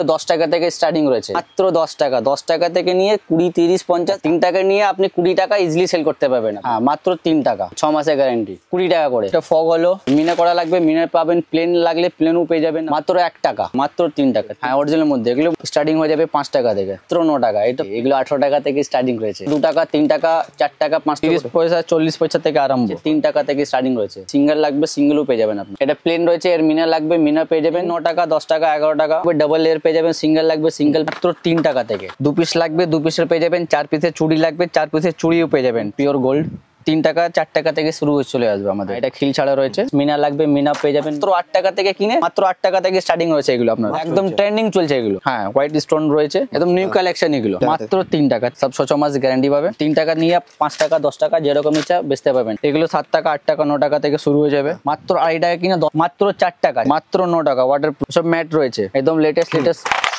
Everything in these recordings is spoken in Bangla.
10 টাকা থেকে স্টার্টিং রয়েছে, মাত্র 10 টাকা। 10 টাকা থেকে নিয়ে 20, 30, 50, 3 টাকা নিয়ে আপনি 20 টাকা ইজিলি সেল করতে পারবেন। হ্যাঁ, মাত্র 3 টাকা, 6 মাসের গ্যারান্টি, 20 টাকা করে। এটা ফগ হলো, মিনা করা লাগবে মিনা পাবেন, প্লেন লাগলে প্লেনও পেয়ে যাবেন মাত্র 1 টাকা, মাত্র 3 টাকা। হ্যাঁ, অরিজিনালের মধ্যে এগুলো স্টার্টিং হয়ে যাবে 5 টাকা থেকে, মাত্র 9 টাকা। এগুলো 18 টাকা থেকে স্টার্টিং রয়েছে। 2 টাকা, 3 টাকা, 4 টাকা, 5, 30 পয়সা, 40 পয়সা থেকে আরম্ভ। 3 টাকা থেকে স্টার্টিং রয়েছে। সিঙ্গেল লাগবে সিঙ্গেলও পেয়ে যাবেন আপনি। এটা প্লেন রয়েছে, এর মিনা লাগবে মিনা পেয়ে যাবেন 9 টাকা, 10 টাকা, 11 টাকা। ডাবল লেয়ার পেয়ে যাবেন, সিঙ্গেল লাগবে সিঙ্গেল মাত্র 3 টাকা থেকে। 2 পিস লাগবে 2 পিসের পেয়ে যাবেন। 4 পিসের চুড়ি লাগবে 4 পিসের চুড়িও পেয়ে যাবেন পিওর গোল্ড। 3 টাকা 4 টাকা থেকে শুরু হয়ে চলে আসবে আমাদের। এটা খিল ছাড়া রয়েছে। মিনা লাগবে মিনা পেয়ে যাবেন মাত্র 8 টাকা থেকে কিনে, মাত্র 8 টাকা থেকে স্টার্টিং রয়েছে এগুলো আপনার, একদম ট্রেন্ডিং চলছে এগুলো। হ্যাঁ, হোয়াইট স্টোন রয়েছে, একদম নিউ কালেকশন এগুলো, মাত্র 3 টাকা। সব 6 মাস গ্যারান্টি পাবে। 3 টাকা নিয়ে 5 টাকা 10 টাকা যেরকম ইচ্ছা বেচতে পাবেন। এগুলো 7 টাকা 8 টাকা 9 টাকা থেকে শুরু হয়ে যাবে। মাত্র 2.5 টাকা কিনা মাত্র 4 টাকা, মাত্র 9 টাকা। ওয়াটার সব ম্যাট রয়েছে, একদম লেটেস্ট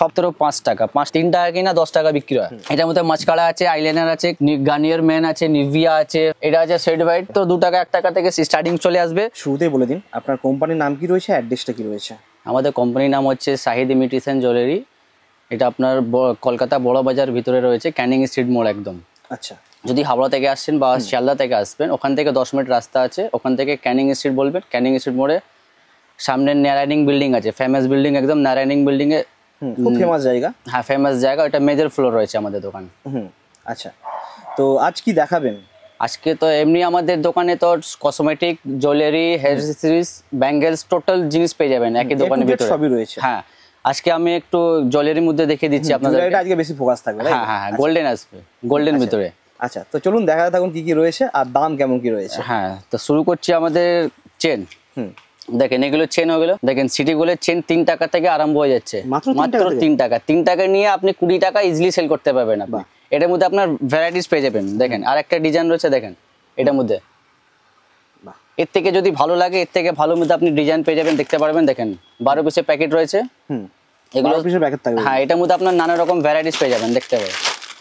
সব 5 টাকা। 3 টাকা কিনা 10 টাকা বিক্রি হয়। এটার মধ্যে মাস্কারা আছে, আইলাইনার আছে, গার্নিয়ার মেন আছে, নিভিয়া আছে, এটা আছে সেট হোয়াইট। তো 2 টাকা 1 টাকা থেকে স্টার্টিং চলে আসবে। শুরুতেই বলে দিন আপনার কোম্পানির নাম কি রয়েছে, অ্যাড্রেসটা কি রয়েছে? আমাদের কোম্পানির নাম হচ্ছে শাহিদ ইমিটেশন জুয়েলারি। এটা আপনার কলকাতা বড় বাজার ভিতরে রয়েছে, ক্যানিং স্ট্রিট মোড় একদম। আচ্ছা, যদি হাওড়া থেকে আসছেন বা শিয়ালদা থেকে আসবেন, ওখান থেকে 10 মিনিট রাস্তা আছে। ওখান থেকে ক্যানিং স্ট্রিট বলবেন, ক্যানিং স্ট্রিট মোড়ে সামনে নারায়ণিং বিল্ডিং আছে, ফেমাস বিল্ডিং একদম। নারায়ণিং বিল্ডিং এ খুব ফেমাস জায়গা। হ্যাঁ, ফেমাস জায়গা। এটা মেজর ফ্লোর রয়েছে আমাদের দোকান। আচ্ছা, তো আজ কি দেখাবেন? আজকে তো এমনি আমাদের দোকানে তো cosmetic, jewellery, hair accessories, bangles, total জিনিস পেয়ে যাবেন একই দোকানের ভিতরে, সবই রয়েছে। হ্যাঁ, আজকে আমি একটু জুয়েলারির মধ্যে দেখিয়ে দিচ্ছি আপনাদের। এটা আজকে বেশি ফোকাস থাকবে। হ্যাঁ হ্যাঁ, গোল্ডেন আসবে, গোল্ডেন ভিতরে। আচ্ছা, তো চলুন দেখাতে থাকুন কি কি রয়েছে আর দাম কেমন কি রয়েছে। হ্যাঁ, তো শুরু করছি আমাদের চেন। দেখেন এগুলো চেন হয়ে গেল। দেখেন সিটি গোল্ডের চেন 3 টাকা থেকে আরম্ভ হয়ে যাচ্ছে, মাত্র 3 টাকা। 3 টাকা নিয়ে আপনি 20 টাকা ইজিলি সেল করতে পারবেন আপনি। এটার মধ্যে আপনার ভ্যারাইটিস পেয়ে যাবেন। দেখেন আর একটা ডিজাইন রয়েছে, দেখেন এটার মধ্যে। এর থেকে যদি ভালো লাগে, এর থেকে ভালো মধ্যে আপনি ডিজাইন পেয়ে যাবেন, দেখতে পারবেন। দেখেন 12 পিসের প্যাকেট রয়েছে। এগুলো 12 পিসের প্যাকেট থাকবে। হ্যাঁ, এটার মধ্যে আপনার নানা রকম ভ্যারাইটিস পেয়ে যাবেন, দেখতে পাবেন।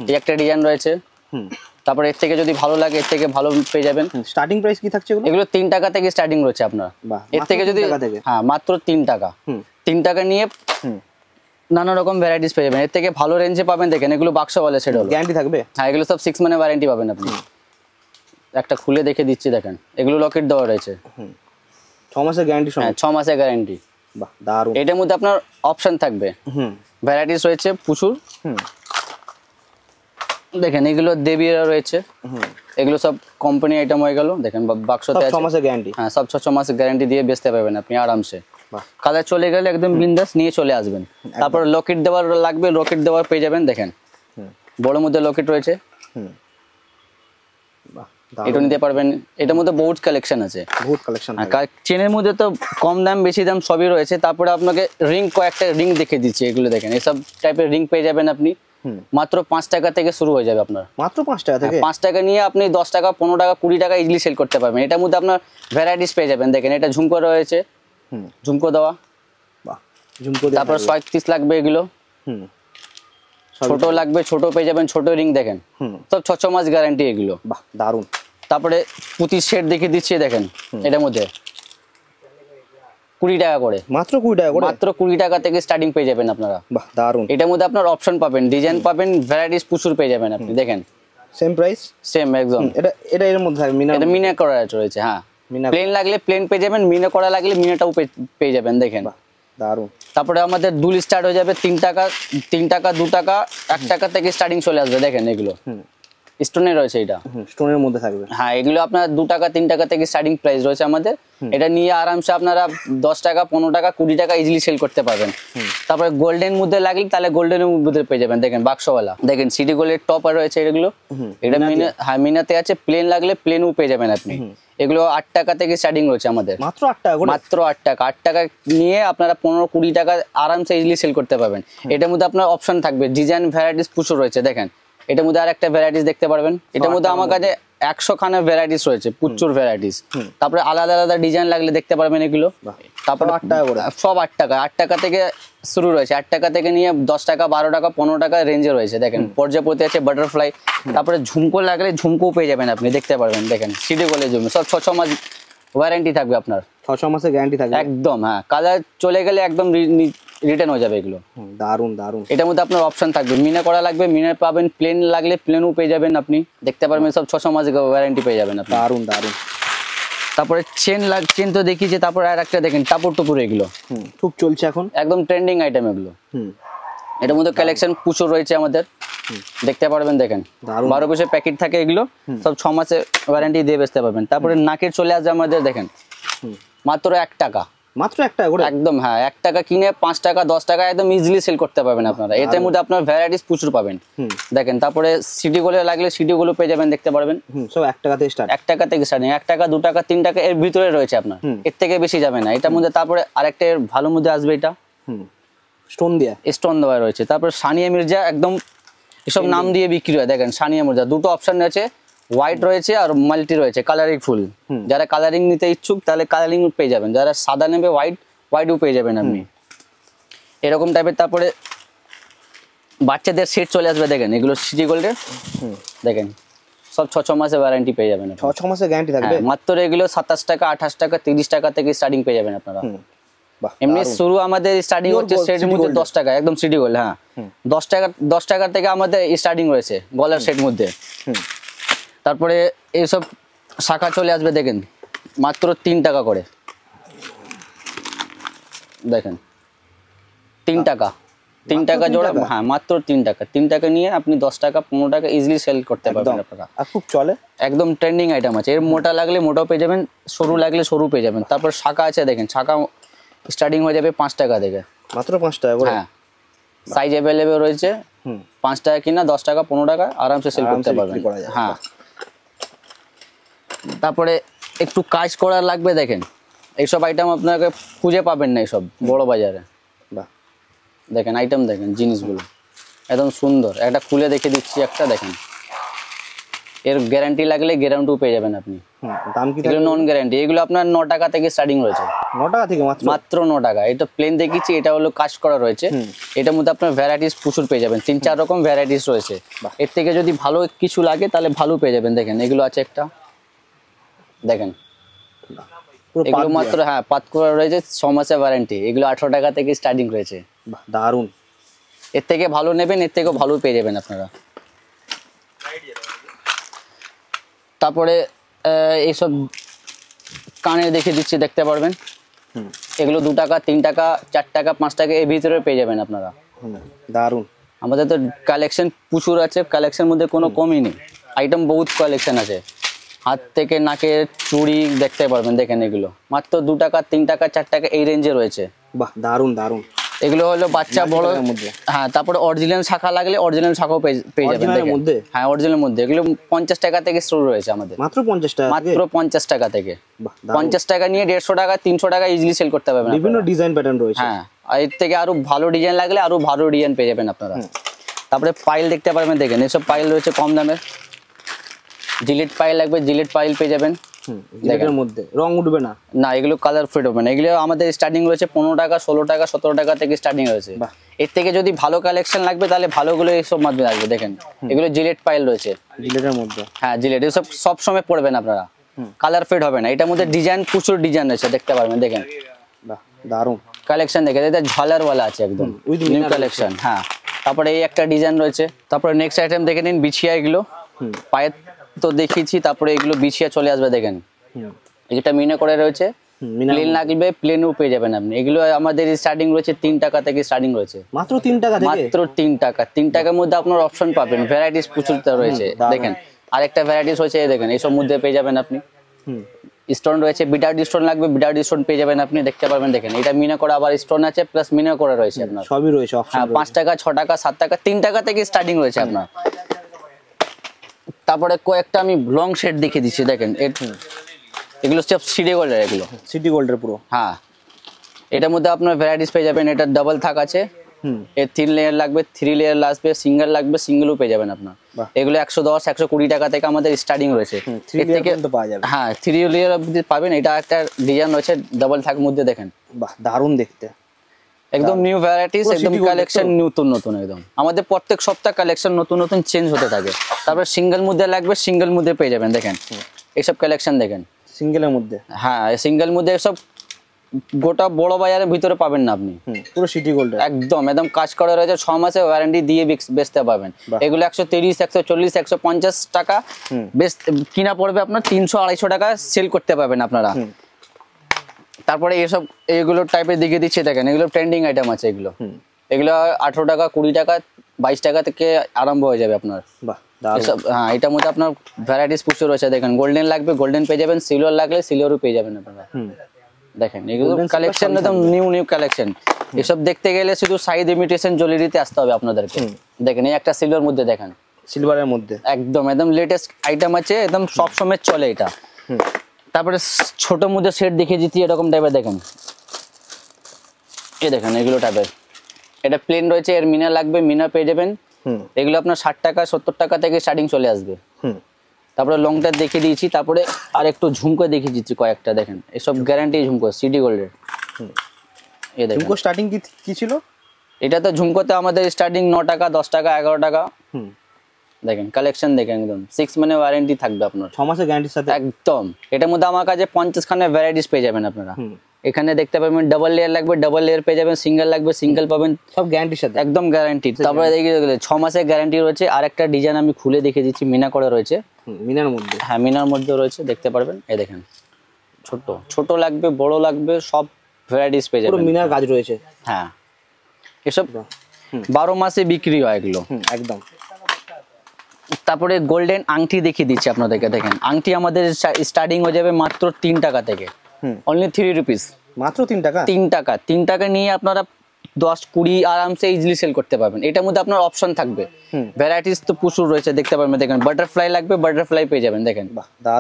এই একটা ডিজাইন রয়েছে। তারপর এর থেকে যদি ভালো লাগে, এর থেকে ভালো পেয়ে যাবেন। স্টার্টিং প্রাইস কি থাকছে এগুলো 3 টাকা থেকে স্টার্টিং রয়েছে আপনার। এর থেকে যদি হ্যাঁ, মাত্র 3 টাকা। 3 টাকা নিয়ে নানা রকম ভ্যারাইটিস পেয়ে যাবেন। এর থেকে ভালো রেঞ্জে পাবেন। দেখেন এগুলো বাক্স বলে, সেটা গ্যারান্টি থাকবে। হ্যাঁ, এগুলো সব 6 মাসের ওয়ারেন্টি পাবেন আপনি। একটা খুলে দেখে দিচ্ছি, দেখেন এগুলো লকেট দেওয়া রয়েছে। 6 মাসের গ্যারান্টি। হ্যাঁ, 6 মাসের গ্যারান্টি। বাহ, দারুণ। এটার মধ্যে আপনার অপশন থাকবে, ভ্যারাইটিস রয়েছে প্রচুর। দেখেন এগুলো দেবীরা রয়েছে, এগুলো সব কোম্পানি আইটেম হয়ে গেল। দেখেন বাক্সতে আছে 6 মাসের গ্যারান্টি। হ্যাঁ, সব 6 মাসের গ্যারান্টি দিয়ে বেচতে পারবেন আপনি আরামসে। কালার চলে গেলে একদম বিন্দাস নিয়ে চলে আসবেন। তারপর লকেট দেওয়ার লাগবে, লকেট দেওয়ার পেয়ে যাবেন। দেখেন বড় মধ্যে লকেট রয়েছে, এটা নিতে পারবেন। এটার মধ্যে বহুত কালেকশন আছে, বহুত কালেকশন। চেনের মধ্যে তো কম দাম বেশি দাম সবই রয়েছে। তারপরে আপনাকে রিং, কয়েকটা রিং দেখে দিচ্ছি। এগুলো দেখেন, এসব টাইপের রিং পেয়ে যাবেন আপনি। মাত্র 5 টাকা থেকে শুরু হয়ে যাবে আপনার। মাত্র 5 টাকা থেকে? 5 টাকা নিয়ে আপনি 10 টাকা, 15 টাকা, 20 টাকা ইজিলি সেল করতে পারবেন। এটার মধ্যে আপনার ভ্যারাইটিস পেয়ে যাবেন। দেখেন এটা ঝুমকো রয়েছে, ঝুমকো দেওয়া। তারপর 36 লাগবে এগুলো। ছোট লাগবে, ছোট পেয়ে যাবেন, ছোট রিং। দেখেন সব 6 মাস গ্যারান্টি এগুলো। বাহ, দারুণ। তারপরে পুঁতির সেট দেখে দিচ্ছি। দেখেন এটার মধ্যে 20 টাকা করে, মাত্র 20 টাকা করে, মাত্র 20 টাকা থেকে স্টার্টিং পেয়ে যাবেন আপনারা। বাহ, দারুণ। এটার মধ্যে আপনার অপশন পাবেন, ডিজাইন পাবেন, ভ্যারাইটিস প্রচুর পেয়ে যাবেন আপনি। দেখেন সেম প্রাইস, সেম একদম। এটা এর মধ্যে থাকবে মিনা, এটা মিনা করা রয়েছে। হ্যাঁ, প্লেন লাগলে প্লেন পেয়ে যাবেন, মিনা করা লাগলে মিনাটাও পেয়ে যাবেন। দেখেন দারুণ। তারপরে আমাদের দুল স্টার্ট হয়ে যাবে 3 টাকা, 3 টাকা, 2 টাকা, 1 টাকা থেকে স্টার্টিং চলে আসবে। দেখেন এগুলো স্টোনের রয়েছে, এটা স্টোনের মধ্যে থাকবে। হ্যাঁ, এগুলো আপনার 2 টাকা 3 টাকা থেকে স্টার্টিং প্রাইস রয়েছে আমাদের। এটা নিয়ে আরামসে আপনারা 10 টাকা, 15 টাকা, 20 টাকা ইজিলি সেল করতে পারবেন। তারপরে গোল্ডেন মধ্যে লাগলে তাহলে গোল্ডেনের মধ্যে পেয়ে যাবেন। দেখেন বাক্সওয়ালা, দেখেন সিটি গোল্ডের টপ রয়েছে এগুলো। এটা হ্যাঁ, মিনাতে আছে। প্লেন লাগলে প্লেনও পেয়ে যাবেন আপনি। এগুলো 8 টাকা থেকে স্টার্টিং রয়েছে আমাদের। মাত্র 8 টাকা করে? মাত্র 8 টাকা। 8 টাকা নিয়ে আপনারা 15-20 টাকা আরামসে ইজিলি সেল করতে পারবেন। এটার মধ্যে আপনার অপশন থাকবে, ডিজাইন ভ্যারাইটিস প্রচুর রয়েছে। দেখেন এটার মধ্যে আর একটা ভ্যারাইটিস দেখতে পারবেন। এটার মধ্যে আমার কাছে 100 খানা ভ্যারাইটিস রয়েছে, প্রচুর ভ্যারাইটিস। তারপরে আলাদা আলাদা ডিজাইন লাগলে দেখতে পারবেন এগুলো। তারপর 8 টাকা করে, সব 8 টাকা। 8 টাকা থেকে শুরু রয়েছে। 8 টাকা থেকে নিয়ে 10 টাকা, 12 টাকা, 15 টাকা রেঞ্জে রয়েছে। দেখেন পর্যায়পতি আছে, বাটারফ্লাই। তারপরে ঝুমকো লাগলে ঝুমকো পেয়ে যাবেন আপনি, দেখতে পারবেন। দেখেন সিটি গোল্ডের জন্য সব 6 মাস ওয়ারেন্টি থাকবে আপনার। 6 মাসের গ্যারান্টি থাকবে একদম। হ্যাঁ, কালার চলে গেলে একদম রিটার্ন হয়ে যাবে এগুলো। দারুন দারুন। এটার মধ্যে আপনার অপশন থাকবে, মিনে করা লাগবে মিনে পাবেন, প্লেন লাগলে প্লেনও পেয়ে যাবেন আপনি, দেখতে পারবেন সব 600 মাসের ওয়ারেন্টি পেয়ে যাবেন আপনি। দারুন দারুন। তারপরে চেন তো দেখিয়েছি, তারপরে আর একটা দেখেন টাপুর টুপুর এগুলো খুব চলছে এখন, একদম ট্রেন্ডিং আইটেম এগুলো। এটার মধ্যে কালেকশন প্রচুর রয়েছে আমাদের, দেখতে পারবেন দেখেন 12 পিসের প্যাকেট থাকে এগুলো, সব 6 মাসের ওয়ারেন্টি দিয়ে বেচতে পারবেন। তারপরে নাকের চলে আসবে আমাদের দেখেন মাত্র 1 টাকা, মাত্র 1 টাকা করে একদম। হ্যাঁ 1 টাকা কিনে 5 টাকা 10 টাকা একদম ইজিলি সেল করতে পারবেন আপনারা। এটার মধ্যে আপনার ভ্যারাইটিস প্রচুর পাবেন দেখেন। তারপরে সিটি গুলো লাগলে সিটি গুলো পেয়ে যাবেন, দেখতে পারবেন সব 1 টাকা থেকে স্টার্ট, 1 টাকা থেকে স্টার্টিং, 1 টাকা 2 টাকা 3 টাকা এর ভিতরে রয়েছে আপনার, এর থেকে বেশি যাবে না এটার মধ্যে। তারপরে আরেকটা এর ভালো মধ্যে আসবে, এটা স্টোন দেওয়া রয়েছে। তারপর সানিয়া মির্জা একদম এসব নাম দিয়ে বিক্রি হয় দেখেন। সানিয়া মির্জা দুটো অপশন রয়েছে, হোয়াইট রয়েছে আর মাল্টি রয়েছে, কালারিং ফুল। যারা কালারিং নিতে ইচ্ছুক তাহলে কালারিং পেয়ে যাবেন, যারা সাদা নেবে হোয়াইটও পেয়ে যাবেন আপনি এরকম টাইপের। তারপরে বাচ্চাদের সেট চলে আসবে দেখেন, এগুলো সিটি গোল্ডের দেখেন, সব 6 মাসের ওয়ারেন্টি পেয়ে যাবেন। 6 মাসের গ্যারান্টি থাকবে মাত্র এগুলো 27 টাকা 28 টাকা 30 টাকা থেকে স্টার্টিং পেয়ে যাবেন আপনারা। এমনি শুরু আমাদের স্টার্টিং হচ্ছে সেটের মধ্যে 10 টাকা, একদম সিটি গোল্ড। হ্যাঁ 10 টাকা থেকে আমাদের স্টার্টিং রয়েছে গলার সেট মধ্যে। তারপরে এইসব শাখা চলে আসবে দেখেন মাত্র 3 টাকা করে, দেখেন 3 টাকা 3 টাকা জোড়া। হ্যাঁ মাত্র 3 টাকা, 3 টাকা নিয়ে আপনি 10 টাকা 15 টাকা ইজিলি সেল করতে পারবেন আপনারা। আর খুব চলে, একদম ট্রেন্ডিং আইটেম আছে। এর মোটা লাগলে মোটাও পেয়ে যাবেন, সরু লাগলে সরু পেয়ে যাবেন। তারপর শাখা আছে দেখেন, শাখা স্টার্টিং হয়ে যাবে 5 টাকা থেকে, মাত্র 5 টাকা করে। হ্যাঁ সাইজ অ্যাভেলেবেল রয়েছে, 5 টাকা কিনা 10 টাকা 15 টাকা আরামসে সেল করতে পারবেন। হ্যাঁ তারপরে একটু কাজ করার লাগবে দেখেন, এইসব আইটেম আপনাকে খুঁজে পাবেন না এইসব বড় বাজারে। দেখেন আইটেম দেখেন, জিনিসগুলো একদম সুন্দর। একটা খুলে দেখে দিচ্ছি, একটা দেখেন, এর গ্যারান্টি লাগলে গ্যারান্টিও পেয়ে যাবেন আপনি। দাম কি? এগুলো নন গ্যারান্টি, এগুলো আপনার 9 টাকা থেকে স্টার্টিং রয়েছে। 9 টাকা থেকে মাত্র 9 টাকা। এটা প্লেন দেখিয়েছি, এটা হলো কাজ করা রয়েছে। এটার মধ্যে আপনার ভ্যারাইটিস প্রচুর পেয়ে যাবেন, 3-4 রকম ভ্যারাইটিস রয়েছে। এর থেকে যদি ভালো কিছু লাগে তাহলে ভালো পেয়ে যাবেন। দেখেন এগুলো আছে একটা, দেখেন এগুলো মাত্র হ্যাঁ পাত করা রয়েছে, 6 মাসের ওয়ারেন্টি। এগুলো 18 টাকা থেকে স্টার্টিং রয়েছে। দারুন। এর থেকে ভালো নেবেন, এর থেকেও ভালো পেয়ে যাবেন আপনারা। তারপরে এইসব কানে দেখে দিচ্ছি, দেখতে পারবেন এগুলো 2 টাকা 3 টাকা 4 টাকা 5 টাকা এর ভিতরে পেয়ে যাবেন আপনারা। দারুন। আমাদের তো কালেকশন প্রচুর আছে, কালেকশন মধ্যে কোনো কমই নেই, আইটেম বহুত কালেকশন আছে। হাত থেকে নাকের চুড়ি দেখতে পারবেন, দেখেন এগুলো মাত্র 2 টাকা 3 টাকা 4 টাকা এই রেঞ্জে রয়েছে। বাহ দারুন দারুন। এগুলো হলো বাচ্চা বড়। হ্যাঁ তারপরে অরিজিনাল শাখা লাগলে অরিজিনাল শাখাও পেয়ে যাবেন। হ্যাঁ অরিজিনাল মধ্যে এগুলো 50 টাকা থেকে শুরু রয়েছে আমাদের, মাত্র 50 টাকা, মাত্র 50 টাকা থেকে। 50 টাকা নিয়ে 150 টাকা 300 টাকা ইজিলি সেল করতে পারবেন। বিভিন্ন ডিজাইন প্যাটার্ন রয়েছে। হ্যাঁ আর এর থেকে আরো ভালো ডিজাইন লাগলে আরো ভালো ডিজাইন পেয়ে যাবেন আপনারা। তারপরে পাইল দেখতে পারবেন, দেখেন এসব পাইল রয়েছে কম দামের। জিলেট পাইল লাগবে, জিলেট পাইল পেয়ে যাবেন। জিলেটের মধ্যে রং উঠবে না, না এগুলো কালার ফেড হবে না। এগুলো আমাদের স্টার্টিং রয়েছে 15 টাকা 16 টাকা 17 টাকা থেকে স্টার্টিং রয়েছে। এর থেকে যদি ভালো কালেকশন লাগবে তাহলে ভালোগুলো এইসব মাধ্যমে আসবে। দেখেন এগুলো জিলেট পাইল রয়েছে জিলেটের মধ্যে। হ্যাঁ জিলেট, এসব সব সময় পড়বেন আপনারা, কালার ফেড হবে না। এটার মধ্যে ডিজাইন প্রচুর ডিজাইন রয়েছে, দেখতে পারবেন। দেখেন দারুন কালেকশন, দেখেন এটা ঝালারওয়ালা আছে একদম নিউ কালেকশন। হ্যাঁ তারপরে এই একটা ডিজাইন রয়েছে। তারপরে নেক্সট আইটেম দেখে নিন, বিছিয়া। এগুলো পায়ের তো দেখিয়েছি, তারপরে এগুলো বিছিয়া চলে আসবে। দেখেন এটা মিনে করে রয়েছে, প্লেন লাগবে প্লেনও পেয়ে যাবেন আপনি। এগুলো আমাদের স্টার্টিং রয়েছে 3 টাকা থেকে স্টার্টিং রয়েছে, মাত্র 3 টাকা থেকে, মাত্র 3 টাকা। 3 টাকার মধ্যে আপনার অপশন পাবেন, ভ্যারাইটিস প্রচুর রয়েছে। দেখেন আরেকটা ভ্যারাইটিস হয়েছে, দেখেন এইসব মধ্যে পেয়ে যাবেন আপনি। স্টোন রয়েছে, বিটার স্টোন লাগবে বিটার স্টোন পেয়ে যাবেন আপনি, দেখতে পারবেন। দেখেন এটা মিনা করা আবার স্টোন আছে প্লাস মিনা করা রয়েছে আপনার, সবই রয়েছে অপশন। হ্যাঁ 5 টাকা 6 টাকা 7 টাকা 3 টাকা থেকে স্টার্টিং রয়েছে আপনার। তারপরে কয়েকটা আমি লং সেট দেখিয়ে দিচ্ছি, দেখেন এগুলো সব সিটি গোল্ডের, এগুলো সিটি গোল্ডের পুরো। হ্যাঁ এটার মধ্যে আপনার ভ্যারাইটিস পেয়ে যাবেন। এটা ডাবল থাক আছে, এর 3 লেয়ার লাগবে 3 লেয়ার আসবে, সিঙ্গেল লাগবে সিঙ্গেলও পেয়ে যাবেন আপনার। এগুলো 110 120 টাকা থেকে আমাদের স্টার্টিং রয়েছে। এর থেকে হ্যাঁ 3 লেয়ার অবধি পাবেন। এটা একটা ডিজাইন রয়েছে ডাবল থাক মধ্যে, দেখেন বাহ দারুন দেখতে, একদম নিউ ভ্যারাইটিস, একদম কালেকশন নতুন নতুন একদম। আমাদের প্রত্যেক সপ্তাহ কালেকশন নতুন নতুন চেঞ্জ হতে থাকে। তারপর সিঙ্গেল মধ্যে লাগবে সিঙ্গেল মধ্যে পেয়ে যাবেন। দেখেন এইসব কালেকশন দেখেন সিঙ্গেলের মধ্যে। হ্যাঁ সিঙ্গেল মধ্যে সব গোটা বড় বাজারের ভিতরে পাবেন না আপনি। পুরো সিটি গোল্ড একদম একদম কাজ করা রয়েছে, 6 মাসের ওয়ারেন্টি দিয়ে বেচতে পারবেন। এগুলো 130, 140, 150 টাকা কিনা পড়বে আপনার, 300-250 টাকা সেল করতে পারবেন আপনারা। তারপরে এইগুলো টাইপের দিকে দিচ্ছে দেখেন, এগুলো ট্রেন্ডিং আইটেম আছে। এগুলো 18 টাকা, 20 টাকা, 22 টাকা থেকে আরম্ভ হয়ে যাবে আপনার। হ্যাঁ, এটার মধ্যে আপনার ভ্যারাইটিস প্রচুর রয়েছে। দেখেন গোল্ডেন লাগবে গোল্ডেন পেয়ে যাবেন, সিলভার লাগলে সিলভারও পেয়ে যাবেন আপনারা। দেখেন এগুলো কালেকশন একদম নিউ কালেকশন। এসব দেখতে গেলে শুধু সাইড ইমিটেশন জুয়েলারিতে আসতে হবে আপনাদেরকে। দেখেন এই একটা সিলভার মধ্যে, দেখেন সিলভারের মধ্যে একদম লেটেস্ট আইটেম আছে, একদম সব সময় চলে এটা। তারপরে ছোট মধ্যে সেট দেখিয়ে দিচ্ছি এরকম টাইপের। দেখেন এই দেখেন এগুলো টাইপের, এটা প্লেন রয়েছে, এর মিনা লাগবে মিনা পেয়ে যাবেন। এগুলো আপনার 60 টাকা 70 টাকা থেকে স্টার্টিং চলে আসবে। তারপরে লংটা দেখিয়ে দিয়েছি, তারপরে আর একটু ঝুমকো দেখিয়ে দিচ্ছি কয়েকটা। দেখেন এসব গ্যারান্টি ঝুমকো, সিটি গোল্ডের। এই দেখেন ঝুমকো স্টার্টিং কি ছিল? এটা তো ঝুমকোতে আমাদের স্টার্টিং 9 টাকা, 10 টাকা, 11 টাকা। দেখেন কালেকশন দেখেন, একদম 6 মানে ওয়ারেন্টি থাকবে আপনার, 6 মাসের গ্যারান্টির সাথে একদম। এটার মধ্যে আমার কাছে 50 খানের ভ্যারাইটিস পেয়ে যাবেন আপনারা। এখানে দেখতে পাবেন ডাবল লেয়ার লাগবে ডাবল লেয়ার পেয়ে যাবেন, সিঙ্গেল লাগবে সিঙ্গেল পাবেন, সব গ্যারান্টির সাথে, একদম গ্যারান্টি। তারপরে দেখি 6 মাসের গ্যারান্টি রয়েছে। আর একটা ডিজাইন আমি খুলে দেখিয়ে দিচ্ছি, মিনা করে রয়েছে। মিনার মধ্যে, হ্যাঁ মিনার মধ্যে রয়েছে, দেখতে পারবেন। এই দেখেন ছোট লাগবে বড় লাগবে, সব ভ্যারাইটিস পেয়ে যাবেন। পুরো মিনার কাজ রয়েছে। হ্যাঁ, এসব 12 মাসে বিক্রি হয় এগুলো, একদম। তারপরে গোল্ডেন আংটি দেখিয়ে দিচ্ছি আপনাদেরকে। দেখেন আংটি আমাদের স্টার্টিং হয়ে যাবে মাত্র 3 টাকা থেকে, অনলি 3 রুপিস, মাত্র 3 টাকা। 3 টাকা নিয়ে আপনারা 10-20 আরামসে ইজিলি সেল করতে পারবেন। এটার মধ্যে আপনার অপশন থাকবে, ভ্যারাইটিস তো প্রচুর রয়েছে, দেখতে পারবেন। দেখেন বাটারফ্লাই লাগবে বাটারফ্লাই পেয়ে যাবেন। দেখেন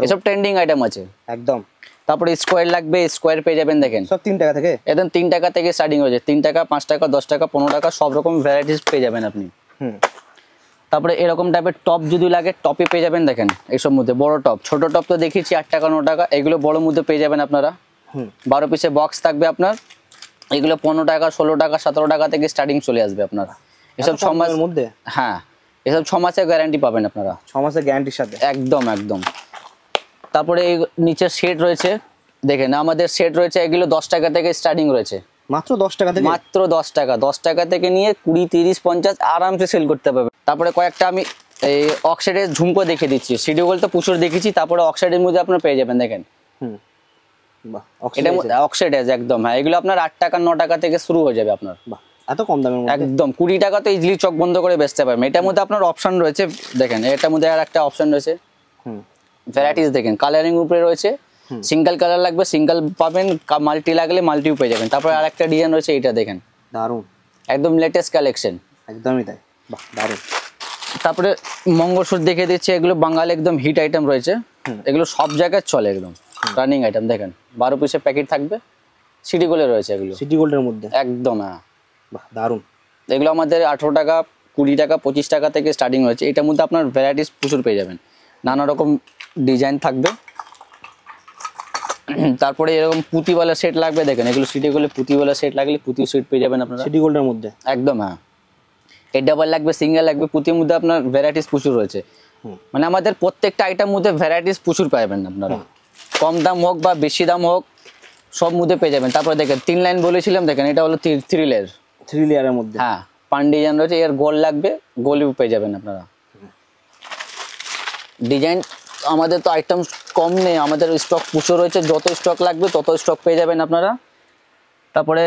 এসব ট্রেন্ডিং আইটেম আছে একদম। তারপরে স্কোয়ার লাগবে স্কোয়ার পেয়ে যাবেন। দেখেন সব 3 টাকা থেকে, একদম 3 টাকা থেকে স্টার্টিং হয়ে যায়। 3 টাকা 5 টাকা 10 টাকা 15 টাকা সব রকম ভ্যারাইটিস পেয়ে যাবেন আপনি। তারপরে এরকম টাইপের টপ যদি লাগে টপে পেয়ে যাবেন। দেখেন এইসব মধ্যে বড় টপ, ছোট টপ তো দেখিয়েছি 8 টাকা 9 টাকা, এগুলো বড় মধ্যে পেয়ে যাবেন আপনারা। 12 পিসে বক্স থাকবে আপনার, এগুলো 15 টাকা 16 টাকা 17 টাকা থেকে স্টার্টিং চলে আসবে আপনারা। এসব 6 মাসের মধ্যে, হ্যাঁ এসব 6 মাসের গ্যারান্টি পাবেন আপনারা, 6 মাসের গ্যারান্টির সাথে, একদম একদম। তারপরে এই নিচে সেট রয়েছে, দেখেন আমাদের সেট রয়েছে, এগুলো 10 টাকা থেকে স্টার্টিং রয়েছে, মাত্র 10 টাকা থেকে, মাত্র 10 টাকা থেকে নিয়ে 20, 30, 50 আরামসে সেল করতে পারবে। তারপরে কয়েকটা আমি এই অক্সাইডের ঝুমকো দেখে দিচ্ছি, সিডি গোল্ড তো প্রচুর দেখেছি। তারপরে অক্সাইডের মধ্যে আপনার পেয়ে যাবেন। দেখেন এটা অক্সাইড একদম, হ্যাঁ এগুলো আপনার 8 টাকা 9 টাকা থেকে শুরু হয়ে যাবে আপনার। এত কম দামের মধ্যে, একদম 20 টাকা তো ইজিলি চোখ বন্ধ করে বেচতে পারবেন। এটার মধ্যে আপনার অপশন রয়েছে, দেখেন এটার মধ্যে আর একটা অপশন রয়েছে, ভ্যারাইটিস দেখেন কালারিং উপরে রয়েছে, সিঙ্গেল কালার লাগবে সিঙ্গেল পাবেন, মাল্টি লাগলে মাল্টিও পেয়ে যাবেন। তারপরে আর একটা ডিজাইন রয়েছে, এটা দেখেন দারুন, একদম লেটেস্ট কালেকশন, একদমই তাই, বাহ দারুন। তারপরে মঙ্গলসূত্র দেখে দিচ্ছে, এগুলো বাঙালি একদম হিট আইটেম রয়েছে, এগুলো সব জায়গায় চলে, একদম রানিং আইটেম। দেখেন 12 পিসের প্যাকেট থাকবে, সিটি গোল্ডে রয়েছে, এগুলো সিটি গোল্ডের মধ্যে, একদম। হ্যাঁ বাহ দারুন। এগুলো আমাদের 18 টাকা 20 টাকা 25 টাকা থেকে স্টার্টিং হয়েছে। এটার মধ্যে আপনার ভ্যারাইটিস প্রচুর পেয়ে যাবেন, নানা রকম ডিজাইন থাকবে। তারপরে এরকম পুঁতিওয়ালা সেট লাগবে, দেখেন এগুলো সিটি গোল্ডে পুঁতিওয়ালা সেট লাগলে পুঁতি সেট পেয়ে যাবেন আপনারা, সিটি গোল্ডের মধ্যে, একদম। হ্যাঁ এই ডাবল লাগবে সিঙ্গেল লাগবে, পুঁতির মধ্যে আপনার ভ্যারাইটিস প্রচুর রয়েছে, মানে আমাদের প্রত্যেকটা আইটেম মধ্যে ভ্যারাইটিস প্রচুর পাবেন আপনারা, কম দাম হোক বা বেশি দাম হোক সব মধ্যে পেয়ে যাবেন। তারপরে দেখেন 3 লাইন বলেছিলাম, দেখেন এটা হলো 3 লেয়ার, 3 লেয়ারের মধ্যে, হ্যাঁ পান ডিজাইন রয়েছে, এর গোল লাগবে গোলও পেয়ে যাবেন আপনারা। ডিজাইন আমাদের তো আইটেম কম নেই, আমাদের স্টক প্রচুর রয়েছে, যত স্টক লাগবে তত স্টক পেয়ে যাবেন আপনারা। তারপরে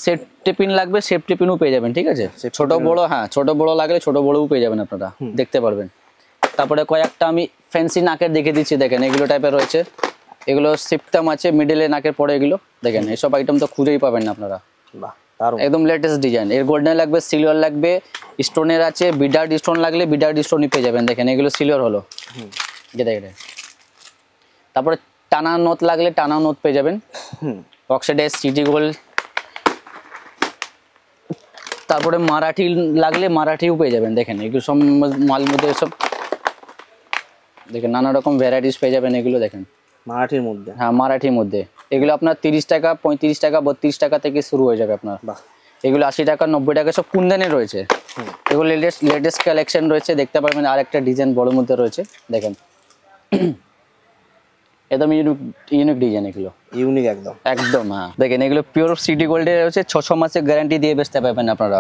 সেফটি পিন লাগবে সেফটি পিনও পেয়ে যাবেন, ঠিক আছে, ছোট বড়, হ্যাঁ ছোট বড় লাগলে ছোট বড়ও পেয়ে যাবেন আপনারা, দেখতে পারবেন। তারপরে কয়েকটা আমি ফ্যান্সি নাকের দেখে দিচ্ছি, দেখেন এগুলো টাইপের রয়েছে, এগুলো সিপটাম আছে মিডলে নাকের পরে, এগুলো দেখেন এইসব আইটেম তো খুঁজেই পাবেন না আপনারা, একদম লেটেস্ট ডিজাইন। এর গোল্ডেন লাগবে সিলভার লাগবে, স্টোনের আছে, বিডার্ড স্টোন লাগলে বিডার্ড স্টোনই পেয়ে যাবেন। দেখেন এগুলো সিলভার হলো, দেখেন। তারপরে টানা নোট লাগলে টানা নোট পেয়ে যাবেন, অক্সাইডাইজ সিটি গোল্ড। তারপরে মারাঠি লাগলে মারাঠিও পেয়ে যাবেন, দেখেন এগুলো সব মাল মধ্যে সব দেখেন নানা রকম ভ্যারাইটিস পেয়ে যাবেন, এগুলো দেখেন মারাঠির মধ্যে, হ্যাঁ মারাঠির মধ্যে। এগুলো আপনার 30 টাকা 35 টাকা 32 টাকা থেকে শুরু হয়ে যাবে আপনার, এগুলো 80 টাকা 90 টাকা সব কুন্দনে রয়েছে, এগুলো লেটেস্ট কালেকশন রয়েছে, দেখতে পারবেন। আর একটা ডিজাইন বড় মধ্যে রয়েছে, দেখেন একদম ইউনিক ডিজাইন এগুলো, ইউনিক একদম। একদম। হ্যাঁ দেখেন এগুলো পিওর সিটি গোল্ডের হচ্ছে 600 মাসের গ্যারান্টি দিয়ে বেচতে পারবেন আপনারা।